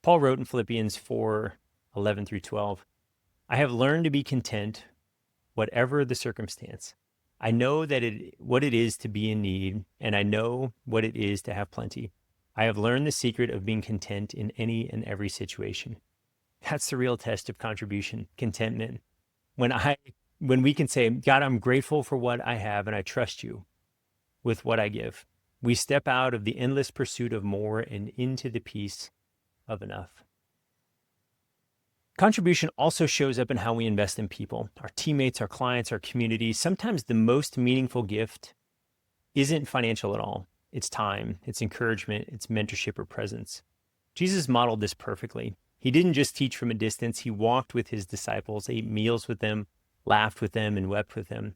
Paul wrote in Philippians 4:11 through 12, I have learned to be content, whatever the circumstance. I know what it is to be in need, and I know what it is to have plenty. I have learned the secret of being content in any and every situation. That's the real test of contribution, contentment. When we can say, God, I'm grateful for what I have, and I trust you with what I give. We step out of the endless pursuit of more and into the peace of enough. Contribution also shows up in how we invest in people, our teammates, our clients, our community. Sometimes the most meaningful gift isn't financial at all. It's time, it's encouragement, it's mentorship or presence. Jesus modeled this perfectly. He didn't just teach from a distance. He walked with his disciples, ate meals with them, laughed with them, and wept with them.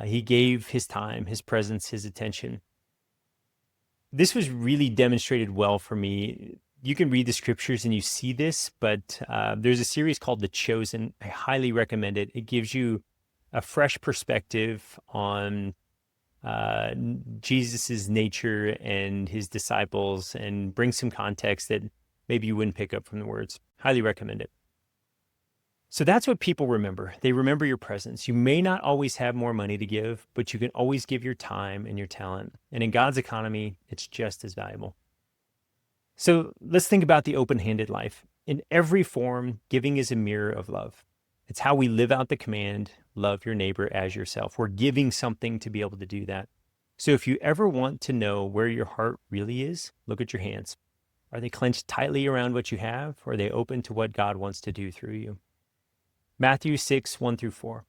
He gave his time, his presence, his attention. This was really demonstrated well for me. You can read the scriptures and you see this, but there's a series called The Chosen. I highly recommend it. It gives you a fresh perspective on Jesus's nature and his disciples, and brings some context that maybe you wouldn't pick up from the words. Highly recommend it. So that's what people remember. They remember your presence. You may not always have more money to give, but you can always give your time and your talent. And in God's economy, it's just as valuable. So let's think about the open-handed life. In every form, giving is a mirror of love. It's how we live out the command, love your neighbor as yourself. We're giving something to be able to do that. So if you ever want to know where your heart really is, look at your hands. Are they clenched tightly around what you have, or are they open to what God wants to do through you? Matthew 6:1 through 4.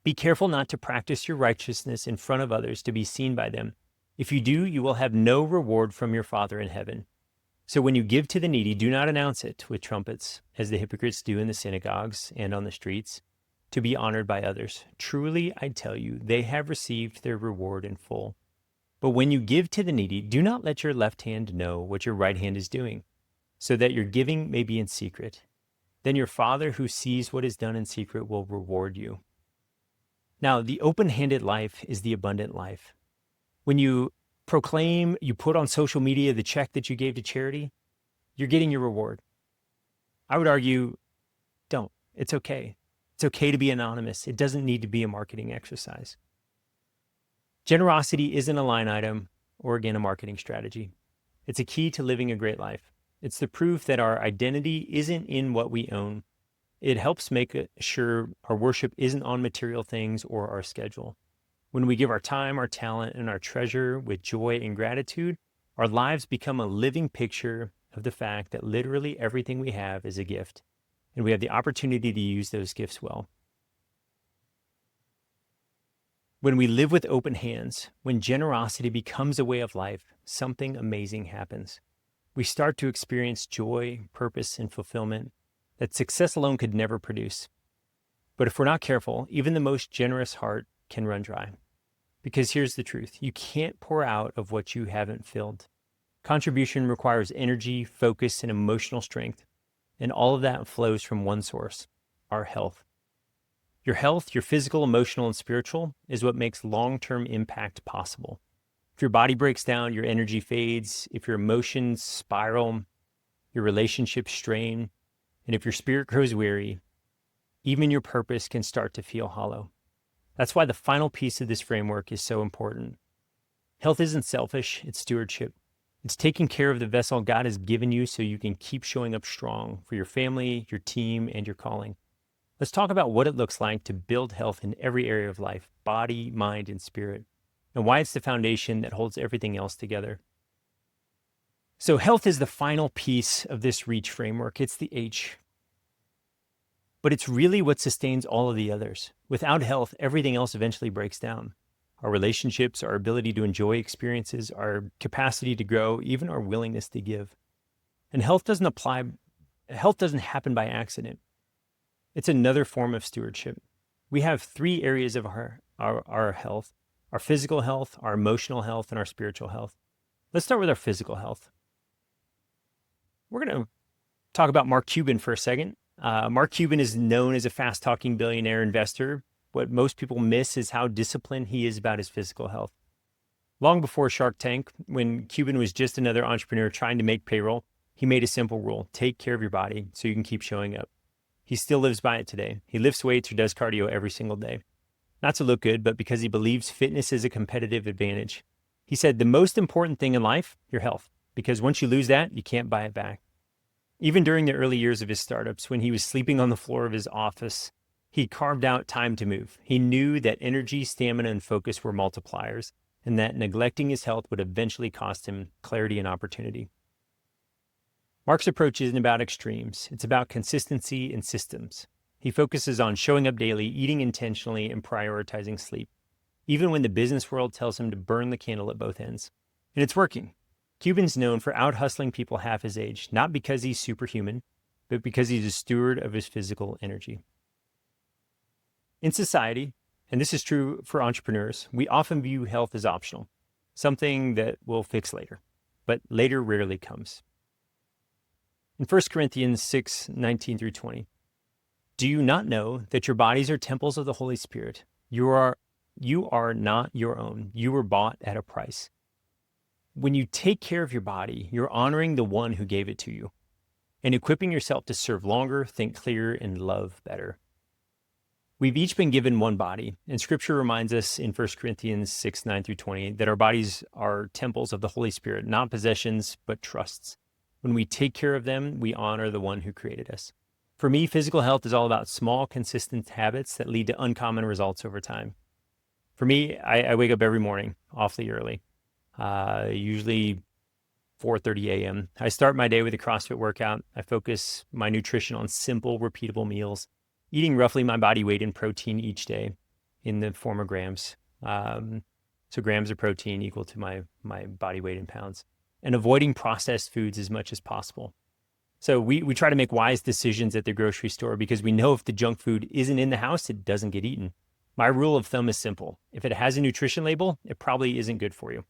Be careful not to practice your righteousness in front of others to be seen by them. If you do, you will have no reward from your Father in heaven. So when you give to the needy, do not announce it with trumpets, as the hypocrites do in the synagogues and on the streets, to be honored by others. Truly, I tell you, they have received their reward in full. But when you give to the needy, do not let your left hand know what your right hand is doing, so that your giving may be in secret. Then your Father who sees what is done in secret will reward you. Now, the open-handed life is the abundant life. When you proclaim, you put on social media the check that you gave to charity, you're getting your reward. I would argue, don't. It's okay. It's okay to be anonymous. It doesn't need to be a marketing exercise. Generosity isn't a line item or, again, a marketing strategy. It's a key to living a great life. It's the proof that our identity isn't in what we own. It helps make sure our worship isn't on material things or our schedule. When we give our time, our talent, and our treasure with joy and gratitude, our lives become a living picture of the fact that literally everything we have is a gift, and we have the opportunity to use those gifts well. When we live with open hands, when generosity becomes a way of life, something amazing happens. We start to experience joy, purpose, and fulfillment that success alone could never produce. But if we're not careful, even the most generous heart can run dry. Because here's the truth, you can't pour out of what you haven't filled. Contribution requires energy, focus, and emotional strength, and all of that flows from one source, our health. Your health, your physical, emotional, and spiritual, is what makes long-term impact possible. If your body breaks down, your energy fades. If your emotions spiral, your relationships strain. And if your spirit grows weary, even your purpose can start to feel hollow. That's why the final piece of this framework is so important. Health isn't selfish, it's stewardship. It's taking care of the vessel God has given you so you can keep showing up strong for your family, your team, and your calling. Let's talk about what it looks like to build health in every area of life, body, mind, and spirit, and why it's the foundation that holds everything else together. So health is the final piece of this R.E.A.C.H framework. It's the H. But it's really what sustains all of the others. Without health, everything else eventually breaks down. Our relationships, our ability to enjoy experiences, our capacity to grow, even our willingness to give. And health doesn't happen by accident. It's another form of stewardship. We have 3 areas of our health: our physical health, our emotional health, and our spiritual health. Let's start with our physical health. We're going to talk about Mark Cuban for a second. Mark Cuban is known as a fast-talking billionaire investor. What most people miss is how disciplined he is about his physical health. Long before Shark Tank, when Cuban was just another entrepreneur trying to make payroll, he made a simple rule: take care of your body so you can keep showing up. He still lives by it today. He lifts weights or does cardio every single day. Not to look good, but because he believes fitness is a competitive advantage. He said, the most important thing in life, your health, because once you lose that, you can't buy it back. Even during the early years of his startups, when he was sleeping on the floor of his office, he carved out time to move. He knew that energy, stamina, and focus were multipliers, and that neglecting his health would eventually cost him clarity and opportunity. Mark's approach isn't about extremes. It's about consistency and systems. He focuses on showing up daily, eating intentionally, and prioritizing sleep, even when the business world tells him to burn the candle at both ends. And it's working. Cuban's known for out-hustling people half his age, not because he's superhuman, but because he's a steward of his physical energy. In society, and this is true for entrepreneurs, we often view health as optional, something that we'll fix later, but later rarely comes. In 1 Corinthians 6:19 through 20, do you not know that your bodies are temples of the Holy Spirit? You are not your own. You were bought at a price. When you take care of your body, you're honoring the one who gave it to you and equipping yourself to serve longer, think clearer, and love better. We've each been given one body, and Scripture reminds us in 1 Corinthians 6:9 through 20 that our bodies are temples of the Holy Spirit, not possessions, but trusts. When we take care of them, we honor the one who created us. For me, physical health is all about small, consistent habits that lead to uncommon results over time. For me, I wake up every morning awfully early, usually 4:30 a.m. I start my day with a CrossFit workout. I focus my nutrition on simple, repeatable meals, eating roughly my body weight in protein each day in the form of grams. So grams of protein equal to my body weight in pounds, and avoiding processed foods as much as possible. So we try to make wise decisions at the grocery store because we know if the junk food isn't in the house, it doesn't get eaten. My rule of thumb is simple. If it has a nutrition label, it probably isn't good for you.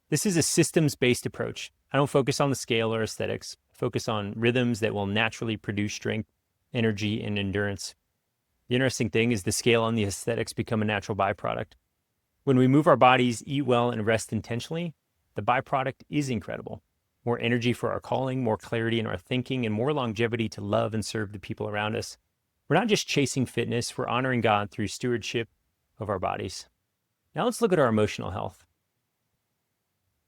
This is a systems-based approach. I don't focus on the scale or aesthetics. I focus on rhythms that will naturally produce strength, energy, and endurance. The interesting thing is the scale and the aesthetics become a natural byproduct. When we move our bodies, eat well, and rest intentionally, the byproduct is incredible. More energy for our calling, more clarity in our thinking, and more longevity to love and serve the people around us. We're not just chasing fitness, we're honoring God through stewardship of our bodies. Now let's look at our emotional health.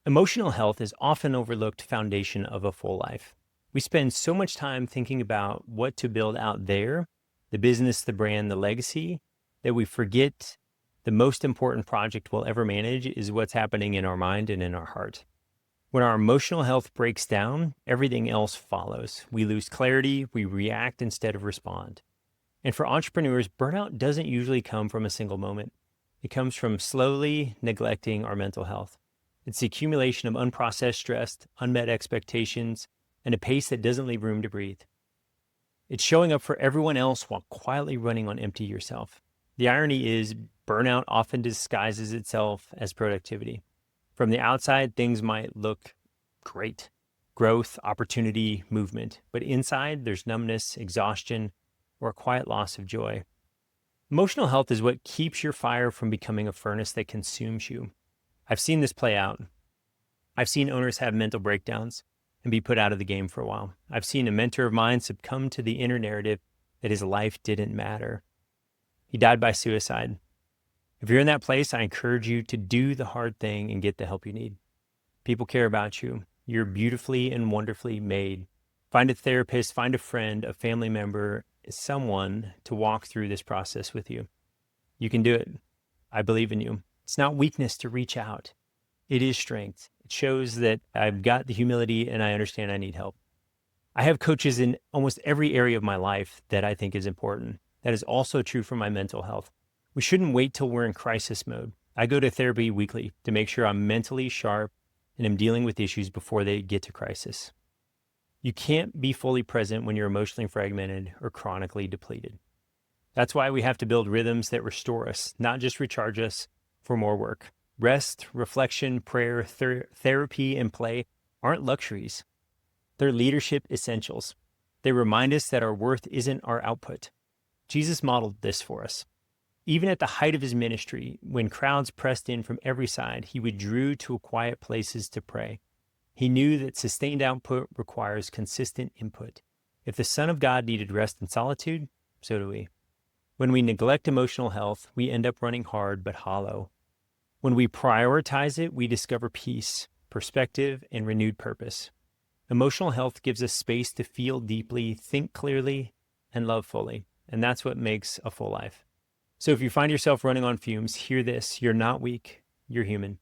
Emotional health is often overlooked foundation of a full life. We spend so much time thinking about what to build out there, the business, the brand, the legacy, that we forget the most important project we'll ever manage is what's happening in our mind and in our heart. When our emotional health breaks down, everything else follows. We lose clarity, we react instead of respond. And for entrepreneurs, burnout doesn't usually come from a single moment. It comes from slowly neglecting our mental health. It's the accumulation of unprocessed stress, unmet expectations, and a pace that doesn't leave room to breathe. It's showing up for everyone else while quietly running on empty yourself. The irony is, burnout often disguises itself as productivity. From the outside, things might look great. Growth, opportunity, movement. But inside, there's numbness, exhaustion, or a quiet loss of joy. Emotional health is what keeps your fire from becoming a furnace that consumes you. I've seen this play out. I've seen owners have mental breakdowns and be put out of the game for a while. I've seen a mentor of mine succumb to the inner narrative that his life didn't matter. He died by suicide. If you're in that place, I encourage you to do the hard thing and get the help you need. People care about you. You're beautifully and wonderfully made. Find a therapist, find a friend, a family member, someone to walk through this process with you. You can do it. I believe in you. It's not weakness to reach out. It is strength. It shows that I've got the humility and I understand I need help. I have coaches in almost every area of my life that I think is important. That is also true for my mental health. We shouldn't wait till we're in crisis mode. I go to therapy weekly to make sure I'm mentally sharp and am dealing with issues before they get to crisis. You can't be fully present when you're emotionally fragmented or chronically depleted. That's why we have to build rhythms that restore us, not just recharge us for more work. Rest, reflection, prayer, therapy, and play aren't luxuries. They're leadership essentials. They remind us that our worth isn't our output. Jesus modeled this for us. Even at the height of his ministry, when crowds pressed in from every side, he withdrew to quiet places to pray. He knew that sustained output requires consistent input. If the Son of God needed rest and solitude, so do we. When we neglect emotional health, we end up running hard but hollow. When we prioritize it, we discover peace, perspective, and renewed purpose. Emotional health gives us space to feel deeply, think clearly, and love fully. And that's what makes a full life. So if you find yourself running on fumes, hear this. You're not weak. You're human.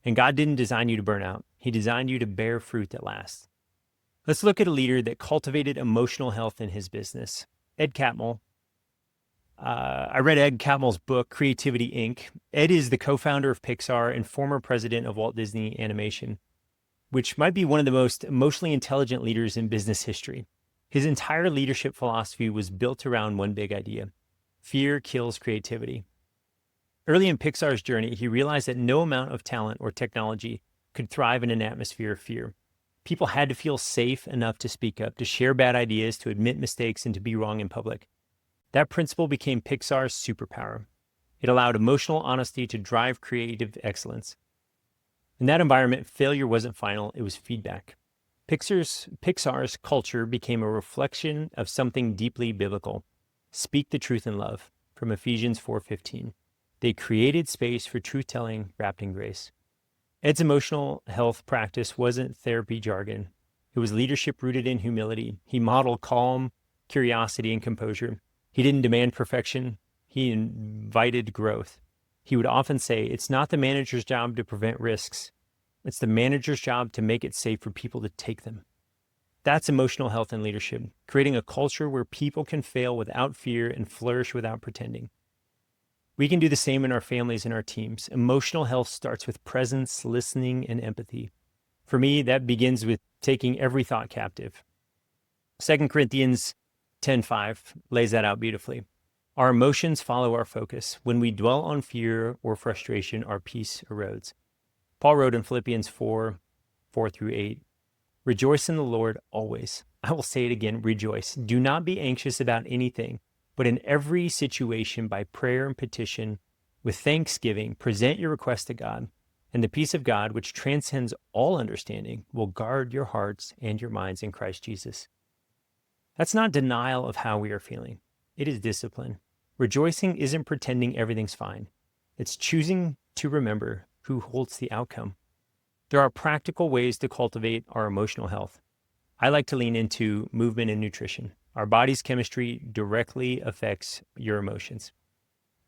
And God didn't design you to burn out. He designed you to bear fruit that lasts. Let's look at a leader that cultivated emotional health in his business. Ed Catmull. I read Ed Catmull's book, Creativity, Inc. Ed is the co-founder of Pixar and former president of Walt Disney Animation, which might be one of the most emotionally intelligent leaders in business history. His entire leadership philosophy was built around one big idea: fear kills creativity. Early in Pixar's journey, he realized that no amount of talent or technology could thrive in an atmosphere of fear. People had to feel safe enough to speak up, to share bad ideas, to admit mistakes, and to be wrong in public. That principle became Pixar's superpower. It allowed emotional honesty to drive creative excellence. In that environment, failure wasn't final, it was feedback. Pixar's culture became a reflection of something deeply biblical. Speak the truth in love, from Ephesians 4:15. They created space for truth-telling wrapped in grace. Ed's emotional health practice wasn't therapy jargon. It was leadership rooted in humility. He modeled calm, curiosity, and composure. He didn't demand perfection. He invited growth. He would often say, it's not the manager's job to prevent risks. It's the manager's job to make it safe for people to take them. That's emotional health and leadership, creating a culture where people can fail without fear and flourish without pretending. We can do the same in our families and our teams. Emotional health starts with presence, listening, and empathy. For me, that begins with taking every thought captive. 2 Corinthians 10:5 lays that out beautifully. Our emotions follow our focus. When we dwell on fear or frustration, our peace erodes. Paul wrote in Philippians 4:4-8, rejoice in the Lord always. I will say it again, rejoice. Do not be anxious about anything, but in every situation by prayer and petition, with thanksgiving, present your request to God, and the peace of God, which transcends all understanding, will guard your hearts and your minds in Christ Jesus. That's not denial of how we are feeling. It is discipline. Rejoicing isn't pretending everything's fine. It's choosing to remember who holds the outcome. There are practical ways to cultivate our emotional health. I like to lean into movement and nutrition. Our body's chemistry directly affects your emotions.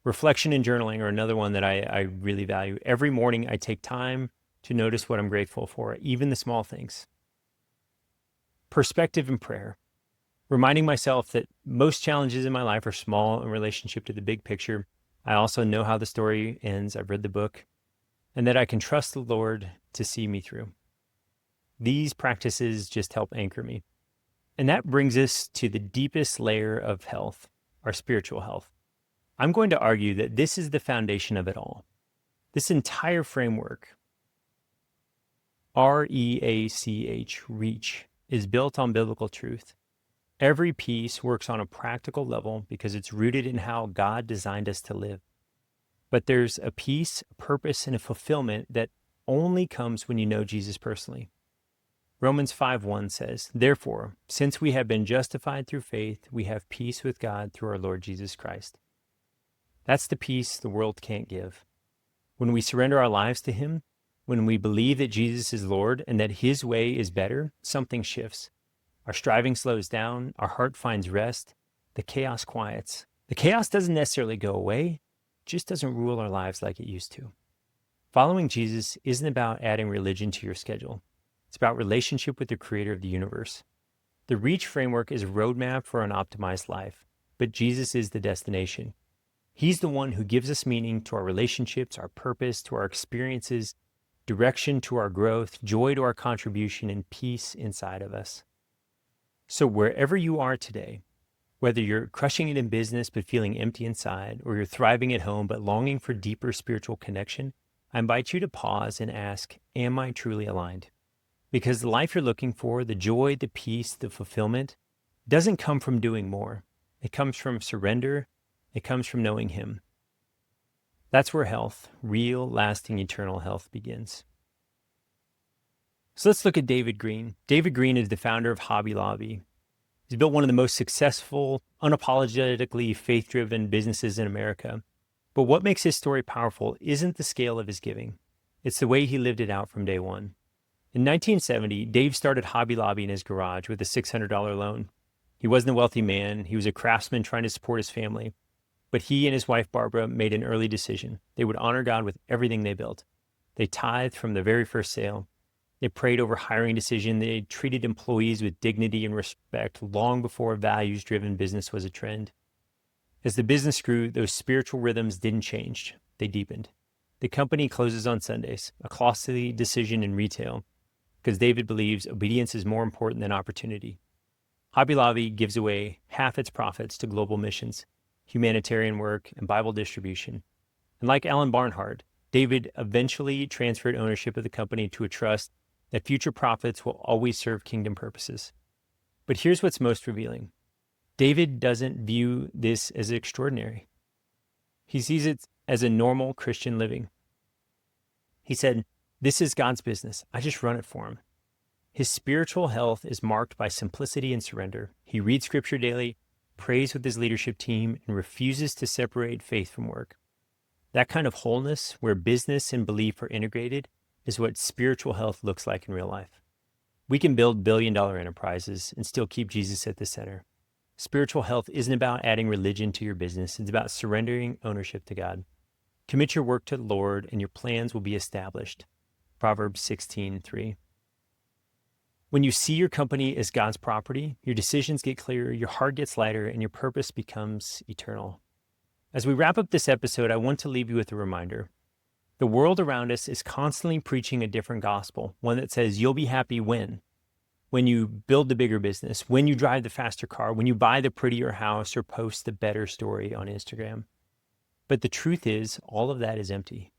Reflection and journaling are another one that I really value. Every morning I take time to notice what I'm grateful for, even the small things. Perspective and prayer. Reminding myself that most challenges in my life are small in relationship to the big picture. I also know how the story ends. I've read the book. And that I can trust the Lord to see me through. These practices just help anchor me. And that brings us to the deepest layer of health, our spiritual health. I'm going to argue that this is the foundation of it all. This entire framework, R-E-A-C-H, R.E.A.C.H, is built on biblical truth. Every piece works on a practical level because it's rooted in how God designed us to live. But there's a peace, a purpose, and a fulfillment that only comes when you know Jesus personally. Romans 5:1 says, therefore, since we have been justified through faith, we have peace with God through our Lord Jesus Christ. That's the peace the world can't give. When we surrender our lives to Him, when we believe that Jesus is Lord and that His way is better, something shifts. Our striving slows down, our heart finds rest, the chaos quiets. The chaos doesn't necessarily go away, it just doesn't rule our lives like it used to. Following Jesus isn't about adding religion to your schedule. It's about relationship with the creator of the universe. The R.E.A.C.H framework is a roadmap for an optimized life, but Jesus is the destination. He's the one who gives us meaning to our relationships, our purpose, to our experiences, direction to our growth, joy to our contribution, and peace inside of us. So wherever you are today, whether you're crushing it in business but feeling empty inside, or you're thriving at home but longing for deeper spiritual connection, I invite you to pause and ask, am I truly aligned? Because the life you're looking for, the joy, the peace, the fulfillment, doesn't come from doing more. It comes from surrender. It comes from knowing Him. That's where health, real, lasting, eternal health begins. So let's look at David Green. David Green is the founder of Hobby Lobby. He's built one of the most successful, unapologetically faith-driven businesses in America. But what makes his story powerful isn't the scale of his giving. It's the way he lived it out from day one. In 1970, Dave started Hobby Lobby in his garage with a $600 loan. He wasn't a wealthy man. He was a craftsman trying to support his family. But he and his wife, Barbara, made an early decision. They would honor God with everything they built. They tithed from the very first sale. They prayed over hiring decisions. They treated employees with dignity and respect long before values-driven business was a trend. As the business grew, those spiritual rhythms didn't change. They deepened. The company closes on Sundays, a costly decision in retail, because David believes obedience is more important than opportunity. Hobby Lobby gives away half its profits to global missions, humanitarian work, and Bible distribution. And like Alan Barnhart, David eventually transferred ownership of the company to a trust that future profits will always serve kingdom purposes. But here's what's most revealing. David doesn't view this as extraordinary. He sees it as a normal Christian living. He said, this is God's business. I just run it for Him. His spiritual health is marked by simplicity and surrender. He reads scripture daily, prays with his leadership team, and refuses to separate faith from work. That kind of wholeness, where business and belief are integrated, is what spiritual health looks like in real life. We can build billion-dollar enterprises and still keep Jesus at the center. Spiritual health isn't about adding religion to your business. It's about surrendering ownership to God. Commit your work to the Lord, and your plans will be established. Proverbs 16:3. When you see your company as God's property, your decisions get clearer, your heart gets lighter, and your purpose becomes eternal. As we wrap up this episode, I want to leave you with a reminder. The world around us is constantly preaching a different gospel, one that says you'll be happy when. when you build the bigger business, when you drive the faster car, when you buy the prettier house or post the better story on Instagram. But the truth is, all of that is empty.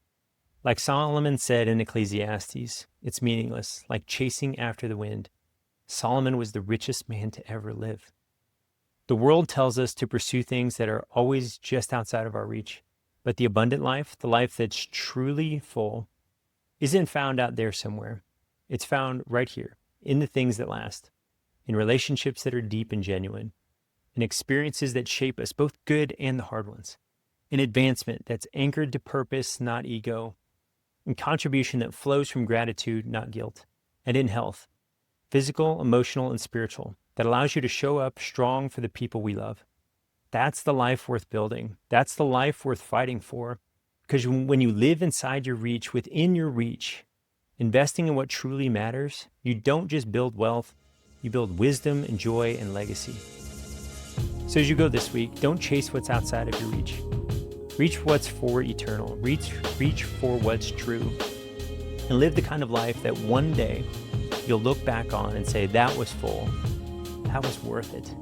Like Solomon said in Ecclesiastes, it's meaningless, like chasing after the wind. Solomon was the richest man to ever live. The world tells us to pursue things that are always just outside of our reach. But the abundant life, the life that's truly full, isn't found out there somewhere. It's found right here, in the things that last, in relationships that are deep and genuine, in experiences that shape us, both good and the hard ones, in advancement that's anchored to purpose, not ego, in contribution that flows from gratitude, not guilt, and in health, physical, emotional, and spiritual, that allows you to show up strong for the people we love. That's the life worth building. That's the life worth fighting for. Because when you live inside your reach, within your reach, investing in what truly matters, you don't just build wealth, you build wisdom and joy and legacy. So as you go this week, don't chase what's outside of your reach. Reach what's for eternal. Reach for what's true. And live the kind of life that one day you'll look back on and say, that was full. That was worth it.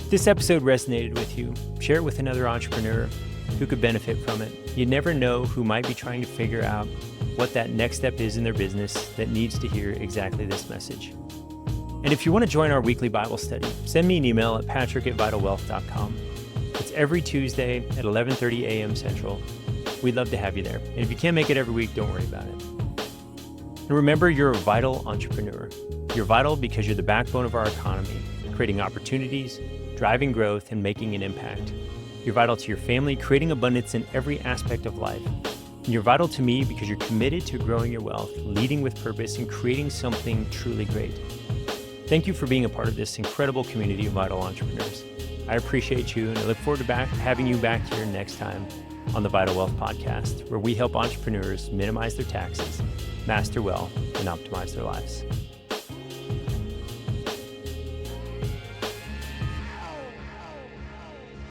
If this episode resonated with you, share it with another entrepreneur who could benefit from it. You never know who might be trying to figure out what that next step is in their business that needs to hear exactly this message. And if you want to join our weekly Bible study, send me an email at patrick@vitalwealth.com. It's every Tuesday at 11:30 a.m. Central. We'd love to have you there. And if you can't make it every week, don't worry about it. And remember, you're a vital entrepreneur. You're vital because you're the backbone of our economy, creating opportunities, driving growth, and making an impact. You're vital to your family, creating abundance in every aspect of life. And you're vital to me because you're committed to growing your wealth, leading with purpose, and creating something truly great. Thank you for being a part of this incredible community of vital entrepreneurs. I appreciate you, and I look forward to having you back here next time on the Vital Wealth Podcast, where we help entrepreneurs minimize their taxes, master wealth, and optimize their lives.